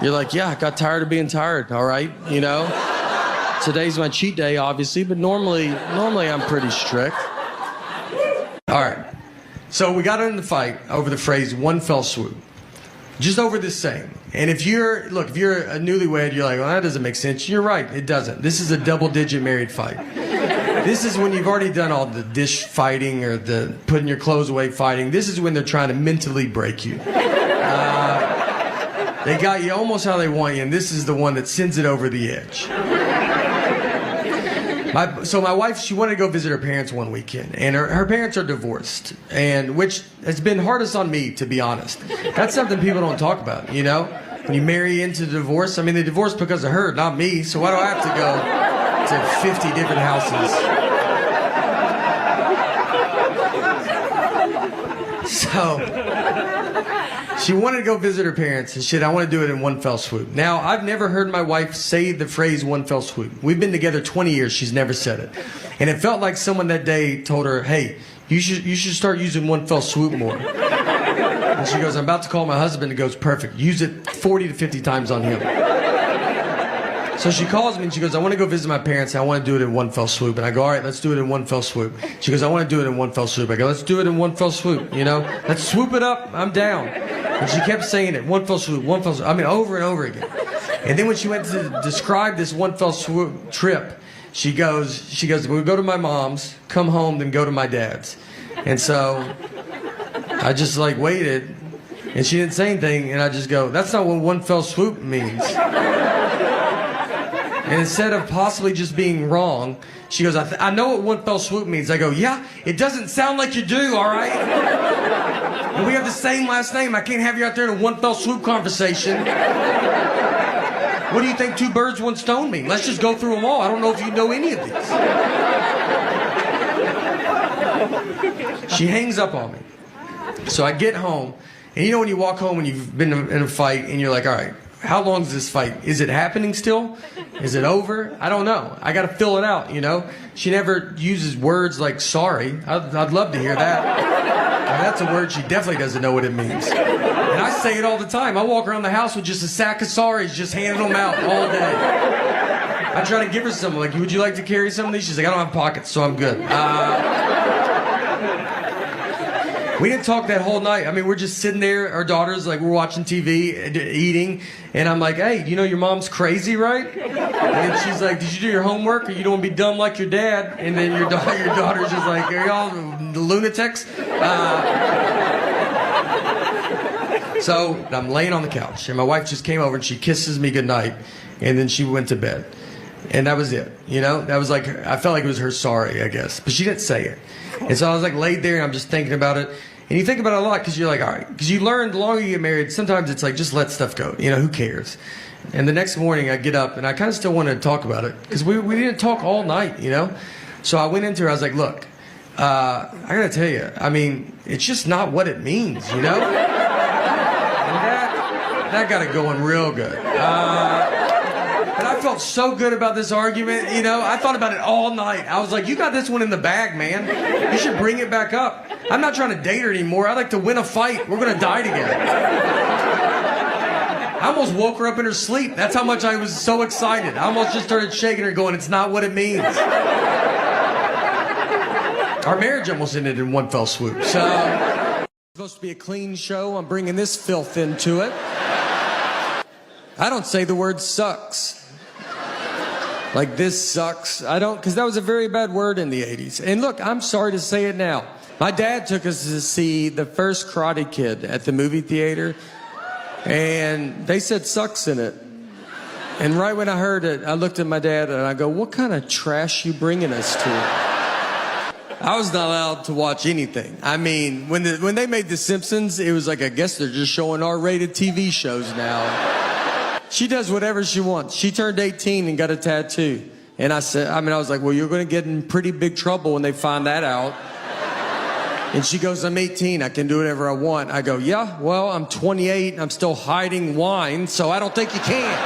You're like, yeah, I got tired of being tired, all right, Today's my cheat day, obviously, but normally I'm pretty strict. All right, so we got in the fight over the phrase one fell swoop. Just over this saying. And if you're a newlywed, you're like, well, that doesn't make sense. You're right, it doesn't. This is a double-digit married fight. This is when you've already done all the dish fighting or the putting your clothes away fighting. This is when they're trying to mentally break you. They got you almost how they want you, and this is the one that sends it over the edge. My wife, she wanted to go visit her parents one weekend, and her parents are divorced, and which has been hardest on me, to be honest. That's something people don't talk about, When you marry into divorce, they divorced because of her, not me, so why do I have to go to 50 different houses? So... she wanted to go visit her parents and shit, I want to do it in one fell swoop. Now, I've never heard my wife say the phrase one fell swoop. We've been together 20 years, she's never said it. And it felt like someone that day told her, hey, you should start using one fell swoop more. And she goes, I'm about to call my husband, and goes, perfect, use it 40 to 50 times on him. So she calls me and she goes, I want to go visit my parents. I want to do it in one fell swoop. And I go, all right, let's do it in one fell swoop. She goes, I want to do it in one fell swoop. I go, let's do it in one fell swoop, Let's swoop it up, I'm down. And she kept saying it, one fell swoop, over and over again. And then when she went to describe this one fell swoop trip, she goes, we'll go to my mom's, come home, then go to my dad's. And so I just waited, and she didn't say anything, and I just go, that's not what one fell swoop means. And instead of possibly just being wrong, she goes, I know what one fell swoop means. I go, yeah, it doesn't sound like you do, all right? And we have the same last name. I can't have you out there in a one fell swoop conversation. What do you think two birds, one stone mean? Let's just go through them all. I don't know if you know any of these. She hangs up on me. So I get home, and when you walk home when you've been in a fight, and you're like, all right, how long is this fight? Is it happening still? Is it over? I don't know. I got to fill it out, She never uses words like sorry. I'd love to hear that. That's a word she definitely doesn't know what it means. And I say it all the time. I walk around the house with just a sack of sorries, just handing them out all day. I try to give her some, like, would you like to carry some of these? She's like, I don't have pockets, so I'm good. We didn't talk that whole night. I mean, we're just sitting there, our daughters, like, we're watching TV, eating, and I'm like, hey, you know your mom's crazy, right? And she's like, did you do your homework, or you don't want to be dumb like your dad? And then your daughter's just like, are y'all lunatics? So I'm laying on the couch, and my wife just came over, and she kisses me goodnight, and then she went to bed. And that was it, you know? That was like, I felt like it was her sorry, I guess. But she didn't say it. And so I was like laid there, and I'm just thinking about it. And you think about it a lot, because you're like, all right. Because you learn the longer you get married, sometimes it's like, just let stuff go. You know, who cares? And the next morning I get up, and I kind of still wanted to talk about it. Because we didn't talk all night, you know? So I went into her, I was like, look, I got to tell you, I mean, it's just not what it means, you know? And that got it going real good. And I felt so good about this argument, you know. I thought about it all night. I was like, you got this one in the bag, man. You should bring it back up. I'm not trying to date her anymore. I'd like to win a fight. We're going to die together. I almost woke her up in her sleep. That's how much I was so excited. I almost just started shaking her going, it's not what it means. Our marriage almost ended in one fell swoop. So, it's supposed to be a clean show. I'm bringing this filth into it. I don't say the word sucks. Like, this sucks. I don't, because that was a very bad word in the 80s. And look, I'm sorry to say it now. My dad took us to see the first Karate Kid at the movie theater, and they said sucks in it. And right when I heard it, I looked at my dad and I go, what kind of trash you bringing us to? I was not allowed to watch anything. I mean, when they made The Simpsons, it was like, I guess they're just showing R-rated TV shows now. She does whatever she wants. She turned 18 and got a tattoo. And I was like, well, you're going to get in pretty big trouble when they find that out. And she goes, I'm 18. I can do whatever I want. I go, yeah, well, I'm 28. I'm still hiding wine, so I don't think you can.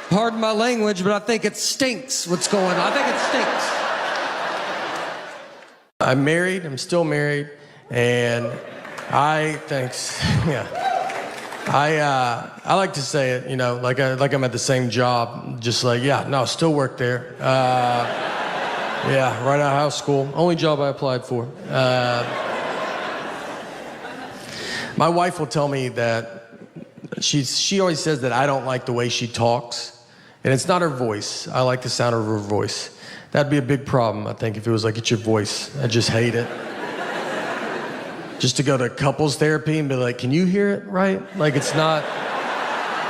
Pardon my language, but I think it stinks what's going on. I think it stinks. I'm married. I'm still married. And I like to say it, you know, like I'm at the same job, just like, yeah, no, still work there. Yeah, right out of high school. Only job I applied for. My wife will tell me that she always says that I don't like the way she talks, and it's not her voice. I like the sound of her voice. That'd be a big problem, I think, if it was like, it's your voice. I just hate it. Just to go to couples therapy and be like, can you hear it right? Like, it's not,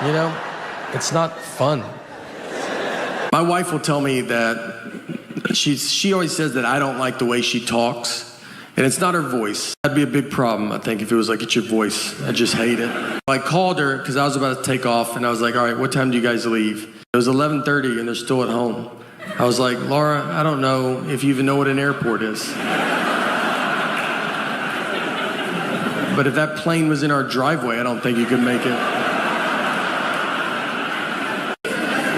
you know, it's not fun. My wife will tell me that she always says that I don't like the way she talks, and it's not her voice. That'd be a big problem, I think, if it was like, it's your voice. I just hate it. I called her because I was about to take off, and I was like, all right, what time do you guys leave? It was 11:30, and they're still at home. I was like, Laura, I don't know if you even know what an airport is. But if that plane was in our driveway, I don't think you could make it.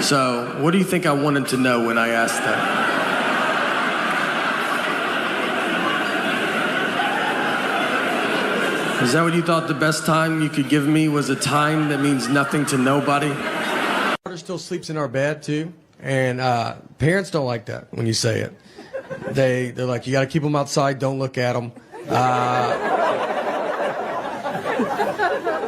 So, what do you think I wanted to know when I asked that? Is that what you thought the best time you could give me was a time that means nothing to nobody? My daughter still sleeps in our bed, too. And parents don't like that when you say it. They're like, you got to keep them outside, don't look at them.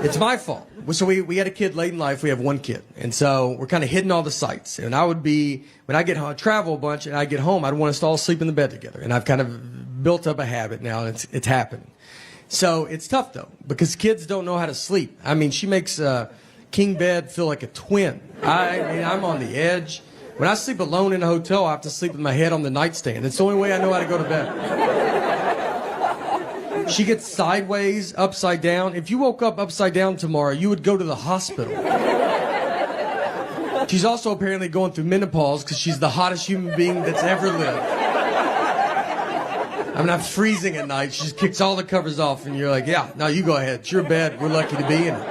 It's my fault. So we had a kid late in life. We have one kid. And so we're kind of hitting all the sites. And I would be, when I get home, travel a bunch and I get home, I'd want us to all sleep in the bed together. And I've kind of built up a habit now, and it's happening. So it's tough, though, because kids don't know how to sleep. I mean, she makes king bed feel like a twin. I mean, I'm on the edge. When I sleep alone in a hotel, I have to sleep with my head on the nightstand. It's the only way I know how to go to bed. She gets sideways, upside down. If you woke up upside down tomorrow, you would go to the hospital. She's also apparently going through menopause because she's the hottest human being that's ever lived. I mean, I'm freezing at night. She just kicks all the covers off, and you're like, yeah, no, you go ahead. It's your bed. We're lucky to be in it.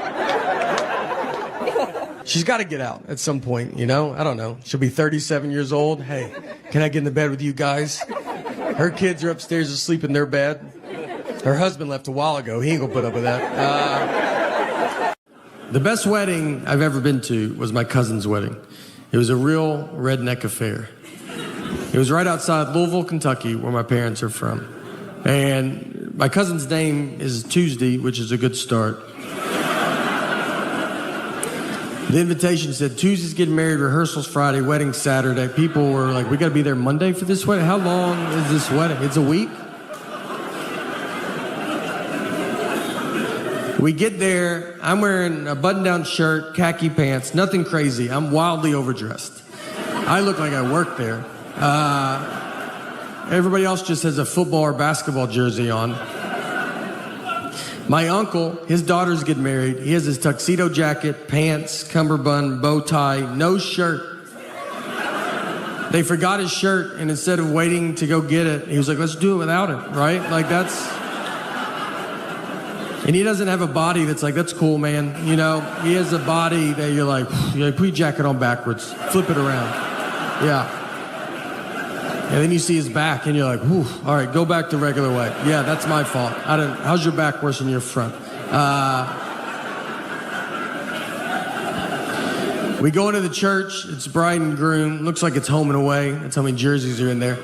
She's got to get out at some point, you know? I don't know. She'll be 37 years old. Hey, can I get in the bed with you guys? Her kids are upstairs asleep in their bed. Her husband left a while ago. He ain't gonna put up with that. The best wedding I've ever been to was my cousin's wedding. It was a real redneck affair. It was right outside Louisville, Kentucky, where my parents are from. And My cousin's name is Tuesday, which is a good start. The invitation said, Tuesday's getting married, rehearsals Friday, wedding Saturday. People were like, we got to be there Monday for this wedding? How long is this wedding? It's a week? We get there, I'm wearing a button-down shirt, khaki pants, nothing crazy. I'm wildly overdressed. I look like I work there. Everybody else just has a football or basketball jersey on. My uncle, his daughters get married. He has his tuxedo jacket, pants, cummerbund, bow tie, no shirt. They forgot his shirt, and instead of waiting to go get it, he was like, let's do it without it, right? Like, that's... And he doesn't have a body that's like, that's cool, man. You know, he has a body that you're like, put your jacket on backwards, flip it around. Yeah. And then you see his back, and you're like, whew, all right, go back the regular way. Yeah, that's my fault. How's your back worse than your front? We go into the church. It's bride and groom. Looks like it's home and away. That's how many jerseys are in there.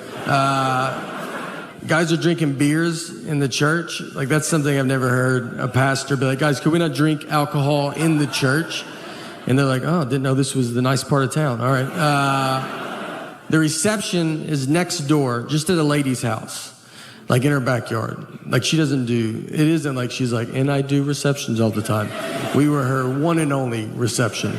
Guys are drinking beers in the church. Like, that's something I've never heard a pastor be like, guys, could we not drink alcohol in the church? And they're like, oh, didn't know this was the nice part of town. All right. The reception is next door, just at a lady's house, like in her backyard. Like, she doesn't do, it isn't like she's like, and I do receptions all the time. We were her one and only reception.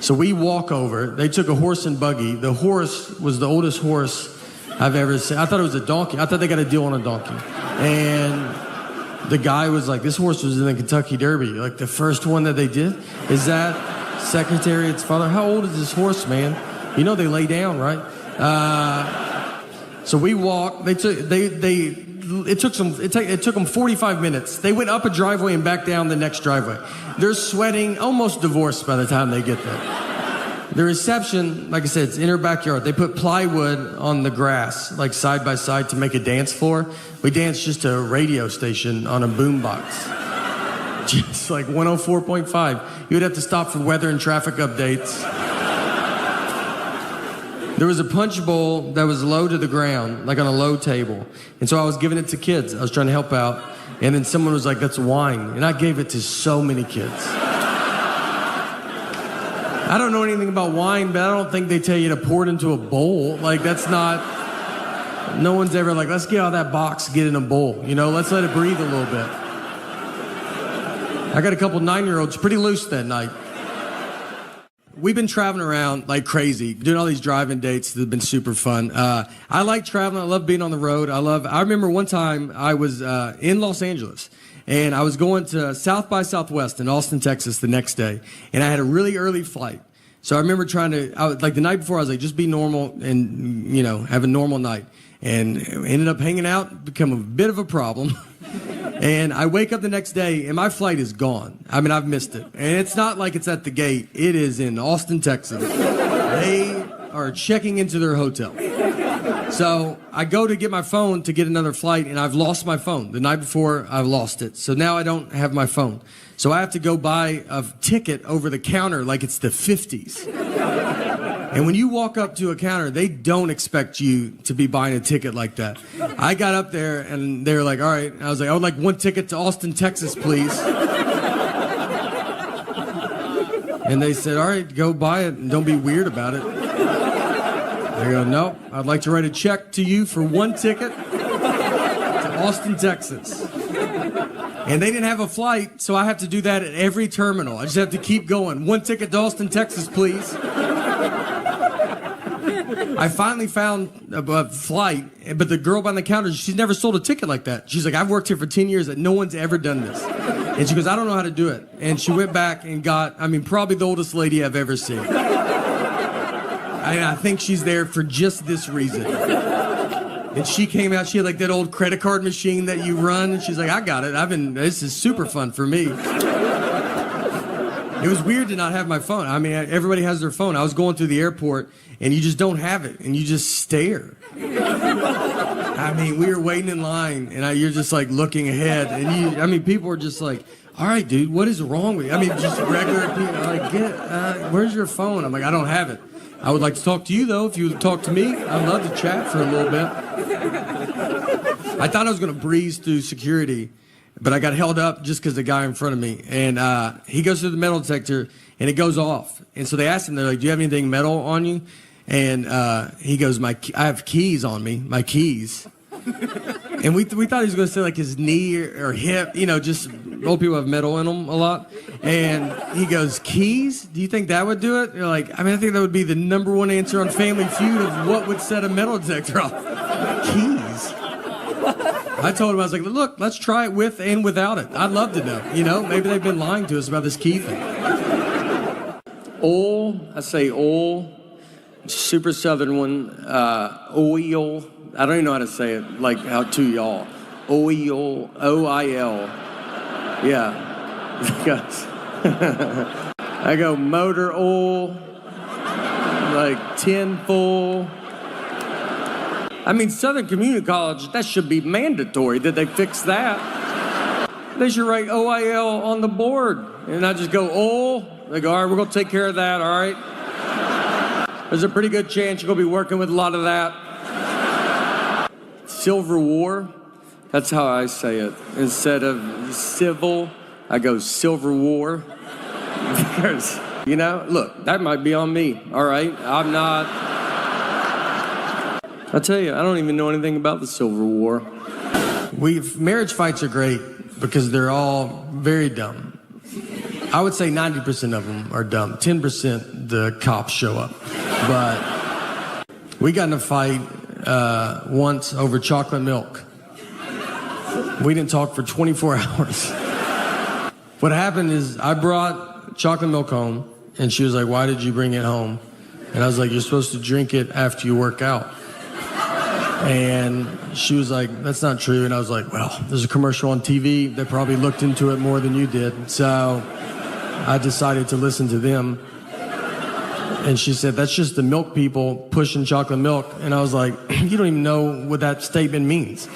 So we walk over. They took a horse and buggy. The horse was the oldest horse I've ever seen. I thought it was a donkey. I thought they got a deal on a donkey. And the guy was like, this horse was in the Kentucky Derby. Like, the first one that they did? Is that Secretariat's father? How old is this horse, man? You know they lay down, right? So we walk. It took them 45 minutes. They went up a driveway and back down the next driveway. They're sweating, almost divorced by the time they get there. The reception, like I said, it's in her backyard. They put plywood on the grass, like side by side, to make a dance floor. We danced just to a radio station on a boombox. Just like 104.5. You would have to stop for weather and traffic updates. There was a punch bowl that was low to the ground, like on a low table. And so I was giving it to kids. I was trying to help out. And then someone was like, that's wine. And I gave it to so many kids. I don't know anything about wine, but I don't think they tell you to pour it into a bowl. Like, that's not... No one's ever like, let's get out of that box, get in a bowl. You know, let's let it breathe a little bit. I got a couple 9-year-olds pretty loose that night. We've been traveling around like crazy, doing all these driving dates that have been super fun. I like traveling. I love being on the road. I remember one time I was in Los Angeles, and I was going to South by Southwest in Austin, Texas the next day, and I had a really early flight. So I remember like the night before, I was like, just be normal and, you know, have a normal night. And ended up hanging out, become a bit of a problem. And I wake up the next day, and my flight is gone. I mean, I've missed it. And it's not like it's at the gate. It is in Austin, Texas. They are checking into their hotel. So I go to get my phone to get another flight, and I've lost my phone. The night before, I've lost it. So now I don't have my phone. So I have to go buy a ticket over the counter like it's the 50s. And when you walk up to a counter, they don't expect you to be buying a ticket like that. I got up there, and they were like, all right. And I was like, I would like one ticket to Austin, Texas, please. And they said, all right, go buy it, and don't be weird about it. I go, no, I'd like to write a check to you for one ticket to Austin, Texas. And they didn't have a flight, so I have to do that at every terminal. I just have to keep going. One ticket to Austin, Texas, please. I finally found a flight, but the girl behind the counter, she's never sold a ticket like that. She's like, I've worked here for 10 years, and no one's ever done this. And she goes, I don't know how to do it. And she went back and got, probably the oldest lady I've ever seen. I think she's there for just this reason. And she came out, she had like that old credit card machine that you run, and she's like, I got it. This is super fun for me. It was weird to not have my phone. Everybody has their phone. I was going through the airport, and you just don't have it, and you just stare. We were waiting in line, and you're just like looking ahead, and people are just like, all right, dude, what is wrong with you? Just regular people, like, where's your phone? I'm like, I don't have it. I would like to talk to you, though, if you would talk to me. I'd love to chat for a little bit. I thought I was going to breeze through security, but I got held up just because the guy in front of me. And he goes through the metal detector, and it goes off. And so they asked him, they're like, do you have anything metal on you? And he goes, I have keys on me, my keys. And we thought he was going to say like his knee or hip, you know, just old people have metal in them a lot. And he goes, keys? Do you think that would do it? You're like, I mean, I think that would be the #1 answer on Family Feud of what would set a metal detector off. Keys. I told him, I was like, look, let's try it with and without it. I'd love to know, you know, maybe they've been lying to us about this key thing. Oil, I say oil, super southern one, oil. I don't even know how to say it, like how to y'all. Oil, O-I-L. Yeah. I go motor oil, like tin full. I mean, Southern Community College, that should be mandatory. Did they fix that? They should write OIL on the board. And I just go, oil. They go, all right, we're going to take care of that, all right? There's a pretty good chance you're going to be working with a lot of that. Silver War, that's how I say it. Instead of civil, I go Silver War. Because, you know, look, that might be on me, all right? I'm not... I tell you, I don't even know anything about the Silver War. Marriage fights are great because they're all very dumb. I would say 90% of them are dumb. 10% the cops show up. But we got in a fight once over chocolate milk. We didn't talk for 24 hours. What happened is I brought chocolate milk home, and she was like, why did you bring it home? And I was like, you're supposed to drink it after you work out. And she was like, that's not true. And I was like, well, there's a commercial on TV that probably looked into it more than you did. So I decided to listen to them. And she said, that's just the milk people pushing chocolate milk. And I was like, you don't even know what that statement means.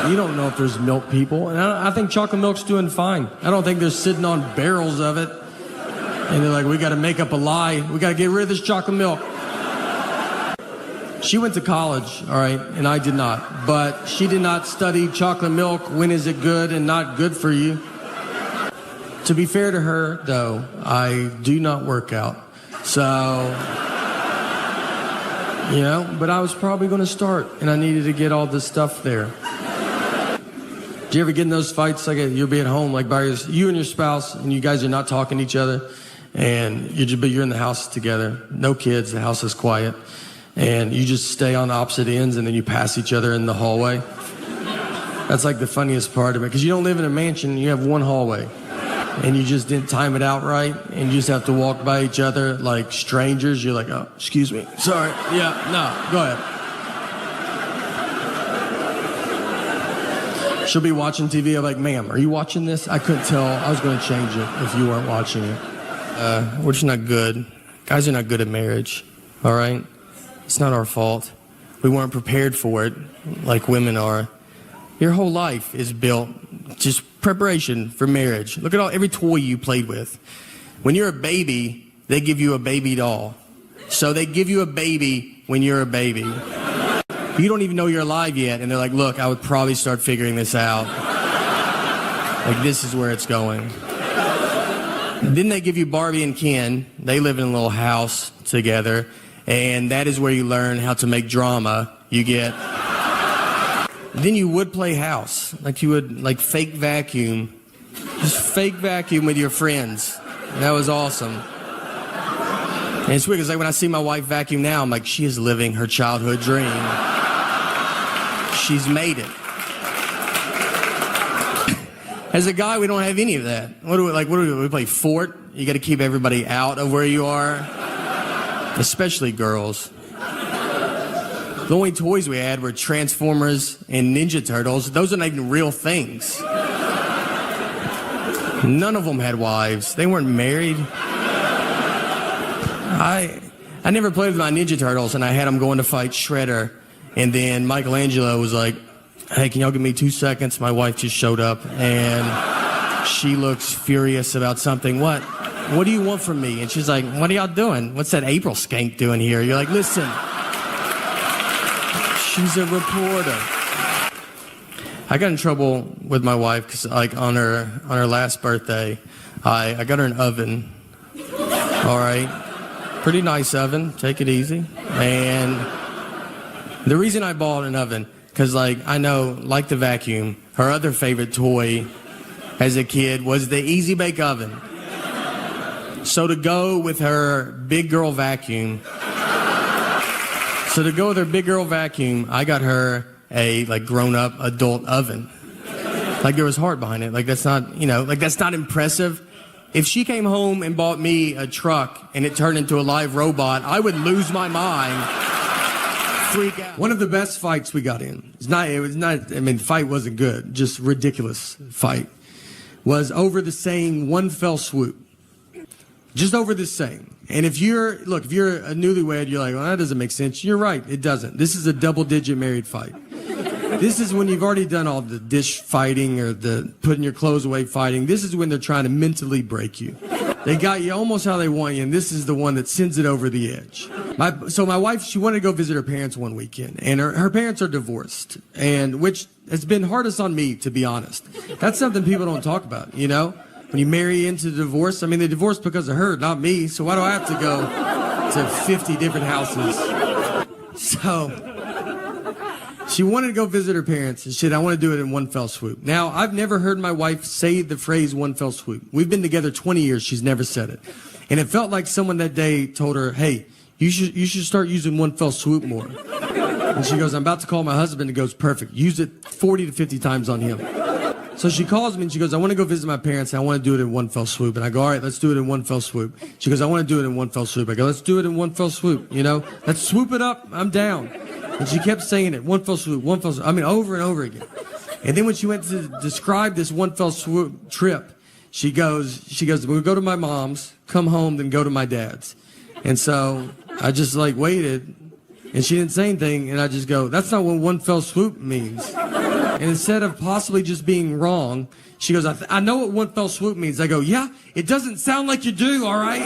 You don't know if there's milk people. And I think chocolate milk's doing fine. I don't think they're sitting on barrels of it. And they're like, we got to make up a lie. We got to get rid of this chocolate milk. She went to college, all right, and I did not. But she did not study chocolate milk. When is it good and not good for you? To be fair to her, though, I do not work out. So, you know, but I was probably going to start, and I needed to get all this stuff there. Do you ever get in those fights, like you'll be at home, like by you and your spouse, and you guys are not talking to each other, and you're in the house together, no kids, the house is quiet, and you just stay on opposite ends, and then you pass each other in the hallway? That's like the funniest part of it, because you don't live in a mansion, you have one hallway. And you just didn't time it out right, and you just have to walk by each other like strangers. You're like, oh, excuse me, sorry, yeah, no, go ahead. She'll be watching TV, I'm like, ma'am, are you watching this? I couldn't tell, I was gonna change it if you weren't watching it. We're just not good. Guys are not good at marriage, all right? It's not our fault. We weren't prepared for it like women are. Your whole life is built just preparation for marriage. Look at every toy you played with. When you're a baby, they give you a baby doll. So they give you a baby when you're a baby. You don't even know you're alive yet, and they're like, look, I would probably start figuring this out. Like, this is where it's going. Then they give you Barbie and Ken. They live in a little house together, and that is where you learn how to make drama. You get... Then you would play house, like you would like fake vacuum, just fake vacuum with your friends. That was awesome. And it's weird because like when I see my wife vacuum now, I'm like, she is living her childhood dream. She's made it. As a guy, we don't have any of that. What do we we play Fort? You got to keep everybody out of where you are, especially girls. The only toys we had were Transformers and Ninja Turtles. Those are not even real things. None of them had wives. They weren't married. I never played with my Ninja Turtles, and I had them going to fight Shredder. And then Michelangelo was like, hey, can y'all give me 2 seconds? My wife just showed up, and she looks furious about something. What do you want from me? And she's like, what are y'all doing? What's that April skank doing here? You're like, listen. She's a reporter. I got in trouble with my wife because, like, on her last birthday, I got her an oven. All right, pretty nice oven. Take it easy. And the reason I bought an oven, because, like, I know, like the vacuum, her other favorite toy as a kid was the Easy Bake Oven. So to go with her big girl vacuum, I got her a, like, grown-up adult oven. Like, there was heart behind it. Like, that's not, you know, like, that's not impressive. If she came home and bought me a truck and it turned into a live robot, I would lose my mind, freak out. One of the best fights we got in, the fight wasn't good, just ridiculous fight, was over the saying one fell swoop. Just over this saying. And if you're a newlywed, you're like, well, that doesn't make sense. You're right, it doesn't. This is a double-digit married fight. This is when you've already done all the dish fighting or the putting your clothes away fighting. This is when they're trying to mentally break you. They got you almost how they want you, and this is the one that sends it over the edge. My wife, she wanted to go visit her parents one weekend, and her parents are divorced, and which has been hardest on me, to be honest. That's something people don't talk about, you know? When you marry into divorce, I mean, they divorced because of her, not me, so why do I have to go to 50 different houses? So she wanted to go visit her parents, and she said, I want to do it in one fell swoop. Now, I've never heard my wife say the phrase one fell swoop. We've been together 20 years. She's never said it. And it felt like someone that day told her, hey, you should start using one fell swoop more. And she goes, I'm about to call my husband. And goes, perfect. Use it 40 to 50 times on him. So she calls me and she goes, I want to go visit my parents and I want to do it in one fell swoop. And I go, all right, let's do it in one fell swoop. She goes, I want to do it in one fell swoop. I go, let's do it in one fell swoop. You know, let's swoop it up. I'm down. And she kept saying it, one fell swoop, one fell swoop. I mean, over and over again. And then when she went to describe this one fell swoop trip, she goes, we'll go to my mom's, come home, then go to my dad's. And so I just like waited and she didn't say anything. And I just go, that's not what one fell swoop means. And instead of possibly just being wrong, she goes, I know what one fell swoop means. I go, yeah, it doesn't sound like you do, all right?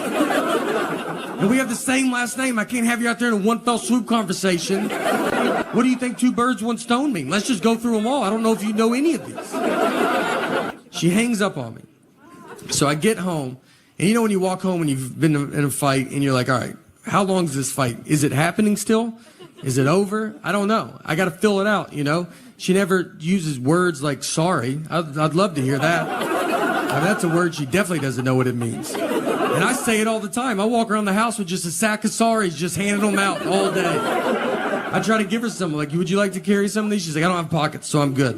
And we have the same last name. I can't have you out there in a one fell swoop conversation. What do you think two birds, one stone mean? Let's just go through them all. I don't know if you know any of these. She hangs up on me. So I get home, and you know when you walk home and you've been in a fight, and you're like, all right, how long is this fight? Is it happening still? Is it over? I don't know. I got to fill it out, you know? She never uses words like sorry. I'd love to hear that. I mean, that's a word she definitely doesn't know what it means. And I say it all the time. I walk around the house with just a sack of sorries, just handing them out all day. I try to give her some, like, would you like to carry some of these? She's like, I don't have pockets, so I'm good.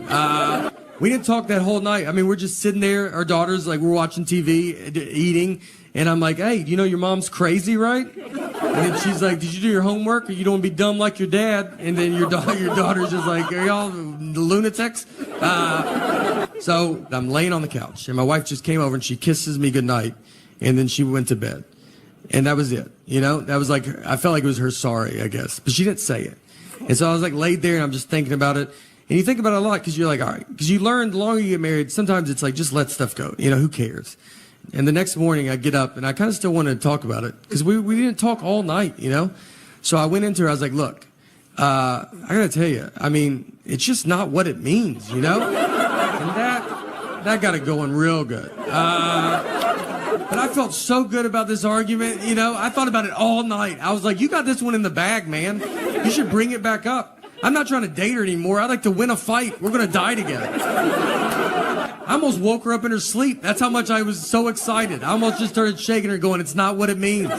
We didn't talk that whole night. I mean, we're just sitting there, our daughters, like, we're watching TV, eating, and I'm like, hey, you know your mom's crazy, right? And then she's like, did you do your homework, or you don't want to be dumb like your dad? And then your daughter's just like, are y'all lunatics? So I'm laying on the couch, and my wife just came over, and she kisses me goodnight, and then she went to bed. And that was it, you know? That was like, I felt like it was her sorry, I guess. But she didn't say it. And so I was like laid there, and I'm just thinking about it. And you think about it a lot because you're like, all right. Because you learn the longer you get married, sometimes it's like, just let stuff go. You know, who cares? And the next morning I get up, and I kind of still wanted to talk about it because we didn't talk all night, you know? So I went into her, I was like, look, I got to tell you, I mean, it's just not what it means, you know? And that got it going real good. But I felt so good about this argument, you know? I thought about it all night. I was like, you got this one in the bag, man. You should bring it back up. I'm not trying to date her anymore. I'd like to win a fight. We're going to die together. I almost woke her up in her sleep. That's how much I was so excited. I almost just started shaking her going, it's not what it means.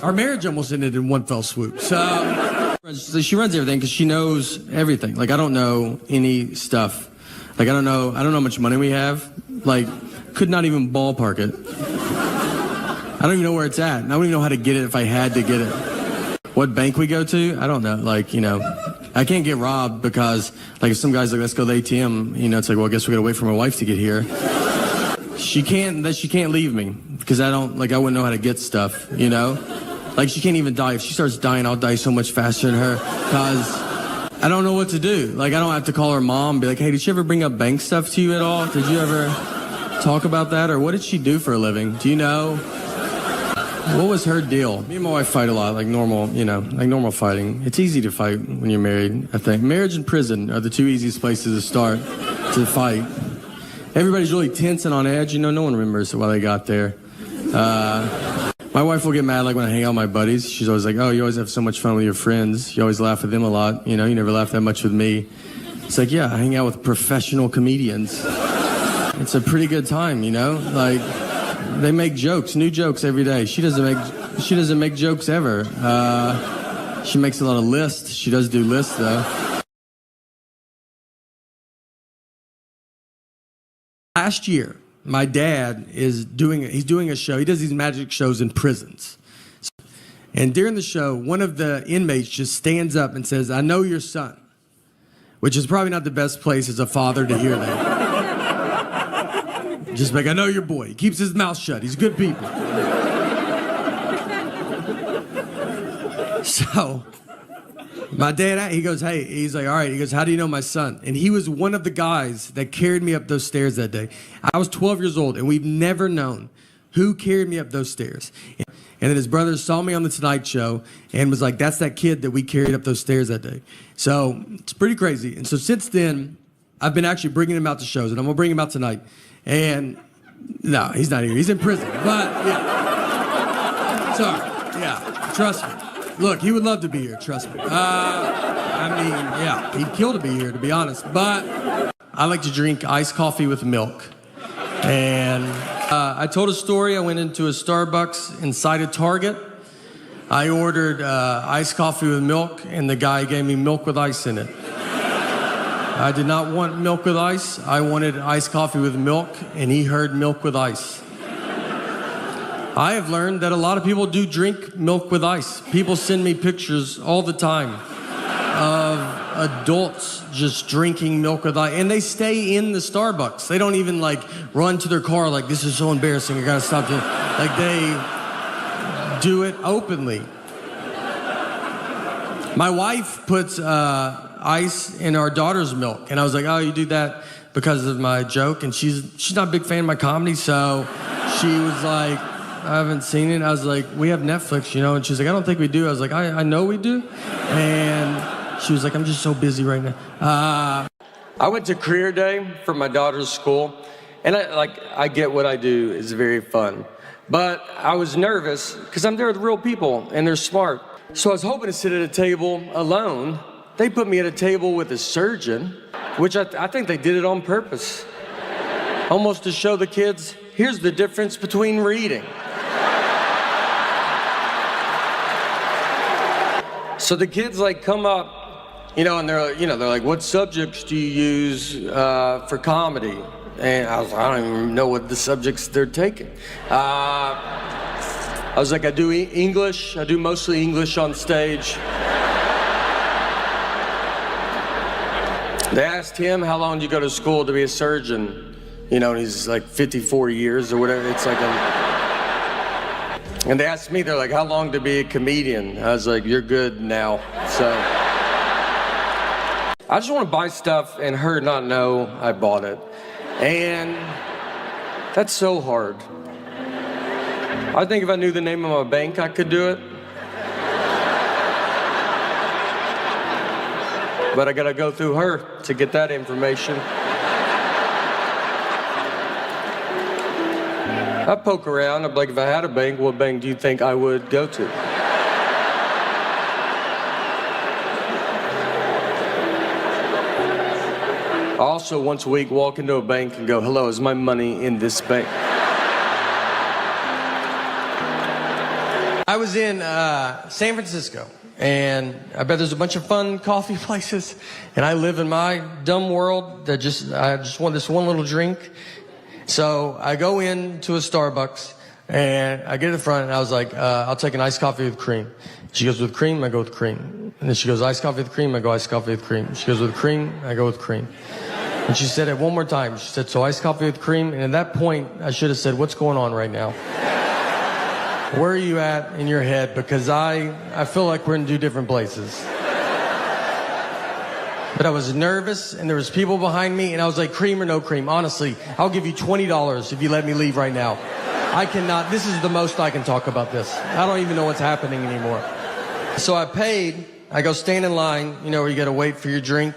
Our marriage almost ended in one fell swoop. So she runs everything because she knows everything. Like, I don't know any stuff. Like, I don't know how much money we have. Like, could not even ballpark it. I don't even know where it's at. And I don't even know how to get it if I had to get it. What bank we go to? I don't know. Like, you know, I can't get robbed because, like, if some guy's like, let's go to the ATM, you know, it's like, well, I guess we gotta wait for my wife to get here. She can't leave me because I wouldn't know how to get stuff, you know? Like, she can't even die. If she starts dying, I'll die so much faster than her because I don't know what to do. Like, I don't have to call her mom and be like, hey, did she ever bring up bank stuff to you at all? Did you ever talk about that? Or what did she do for a living? Do you know? What was her deal? Me and my wife fight a lot, like normal, like normal fighting. It's easy to fight when you're married, I think. Marriage and prison are the two easiest places to start to fight. Everybody's really tense and on edge. No one remembers why they got there. My wife will get mad like when I hang out with my buddies. She's always like, oh, you always have so much fun with your friends. You always laugh with them a lot. You never laugh that much with me. It's like, yeah, I hang out with professional comedians. It's a pretty good time, Like, they make jokes, new jokes every day. She doesn't make jokes ever. She makes a lot of lists. She does do lists, though. Last year, my dad he's doing a show. He does these magic shows in prisons. And during the show, one of the inmates just stands up and says, I know your son, which is probably not the best place as a father to hear that. Just like, I know your boy. He keeps his mouth shut. He's good people. So, my dad, he goes, hey, he's like, all right. He goes, how do you know my son? And he was one of the guys that carried me up those stairs that day. I was 12 years old, and we've never known who carried me up those stairs. And then his brother saw me on the Tonight Show and was like, that's that kid that we carried up those stairs that day. So, it's pretty crazy. And so since then, I've been actually bringing him out to shows, and I'm going to bring him out tonight. And no, he's not here. He's in prison. But, yeah. Sorry. Yeah, trust me. Look, he would love to be here, trust me. Yeah, he'd kill to be here, to be honest. But I like to drink iced coffee with milk. And I told a story. I went into a Starbucks inside a Target. I ordered iced coffee with milk, and the guy gave me milk with ice in it. I did not want milk with ice. I wanted iced coffee with milk, and he heard milk with ice. I have learned that a lot of people do drink milk with ice. People send me pictures all the time of adults just drinking milk with ice, and they stay in the Starbucks. They don't even run to their car like, this is so embarrassing, I gotta stop doing it. Like, they do it openly. My wife puts ice in our daughter's milk, and I was like, oh, you do that because of my joke? And she's not a big fan of my comedy, so she was like, I haven't seen it. I was like, we have Netflix, and she's like, I don't think we do. I was like, I know we do. And she was like, I'm just so busy right now. I went to career day for my daughter's school, and I get what I do is very fun. But I was nervous because I'm there with real people, and they're smart. So I was hoping to sit at a table alone. They put me at a table with a surgeon, which I think they did it on purpose. Almost to show the kids, here's the difference between reading. So the kids come up, and they're like, what subjects do you use for comedy? And I don't even know what the subjects they're taking. I was like, I do English. I do mostly English on stage. They asked him, how long did you go to school to be a surgeon? And he's like 54 years or whatever. It's like and they asked me, they're like, how long to be a comedian? I was like, you're good now. So I just want to buy stuff and her not know I bought it. And that's so hard. I think if I knew the name of my bank, I could do it. But I gotta go through her to get that information. I poke around. I'm like, if I had a bank, what bank do you think I would go to? I also once a week walk into a bank and go, hello, is my money in this bank? I was in San Francisco, and I bet there's a bunch of fun coffee places, and I live in my dumb world that I just want this one little drink. So I go into a Starbucks, and I get to the front, and I was like, I'll take an iced coffee with cream. She goes, with cream? I go with cream. And then she goes, iced coffee with cream? I go, iced coffee with cream. She goes, with cream? I go with cream. And she said it one more time. She said, so iced coffee with cream? And at that point, I should have said, what's going on right now? Where are you at in your head? Because I feel like we're in two different places. But I was nervous, and there was people behind me, and I was like, cream or no cream? Honestly, I'll give you $20 if you let me leave right now. I cannot. This is the most I can talk about this. I don't even know what's happening anymore. So I paid. I go stand in line, you know, where you got to wait for your drink.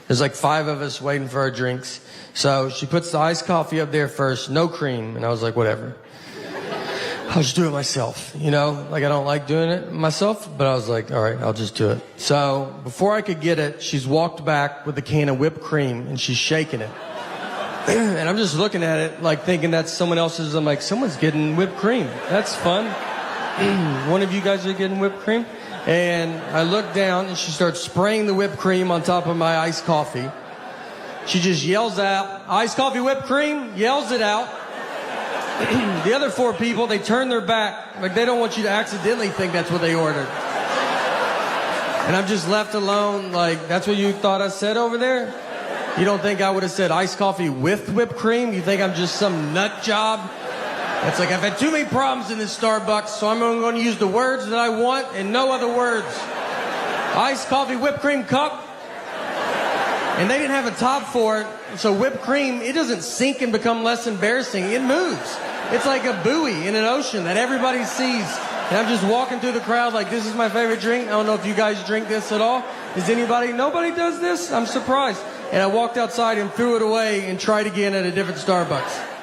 There's like 5 of us waiting for our drinks. So she puts the iced coffee up there first, no cream. And I was like, whatever. I'll just do it myself, you know? Like, I don't like doing it myself, but I was like, all right, I'll just do it. So before I could get it, she's walked back with a can of whipped cream, and she's shaking it. And I'm just looking at it, like, thinking that's someone else's. I'm like, someone's getting whipped cream. That's fun. One of you guys are getting whipped cream? And I look down, and she starts spraying the whipped cream on top of my iced coffee. She just yells out, iced coffee, whipped cream, yells it out. The other 4 people, they turn their back. Like, they don't want you to accidentally think that's what they ordered. And I'm just left alone, like, that's what you thought I said over there? You don't think I would have said iced coffee with whipped cream? You think I'm just some nut job? It's like, I've had too many problems in this Starbucks, so I'm only going to use the words that I want and no other words. Iced coffee, whipped cream cup. And they didn't have a top for it, so whipped cream, it doesn't sink and become less embarrassing. It moves. It's like a buoy in an ocean that everybody sees. And I'm just walking through the crowd like, this is my favorite drink. I don't know if you guys drink this at all. Is anybody? Nobody does this? I'm surprised. And I walked outside and threw it away and tried again at a different Starbucks.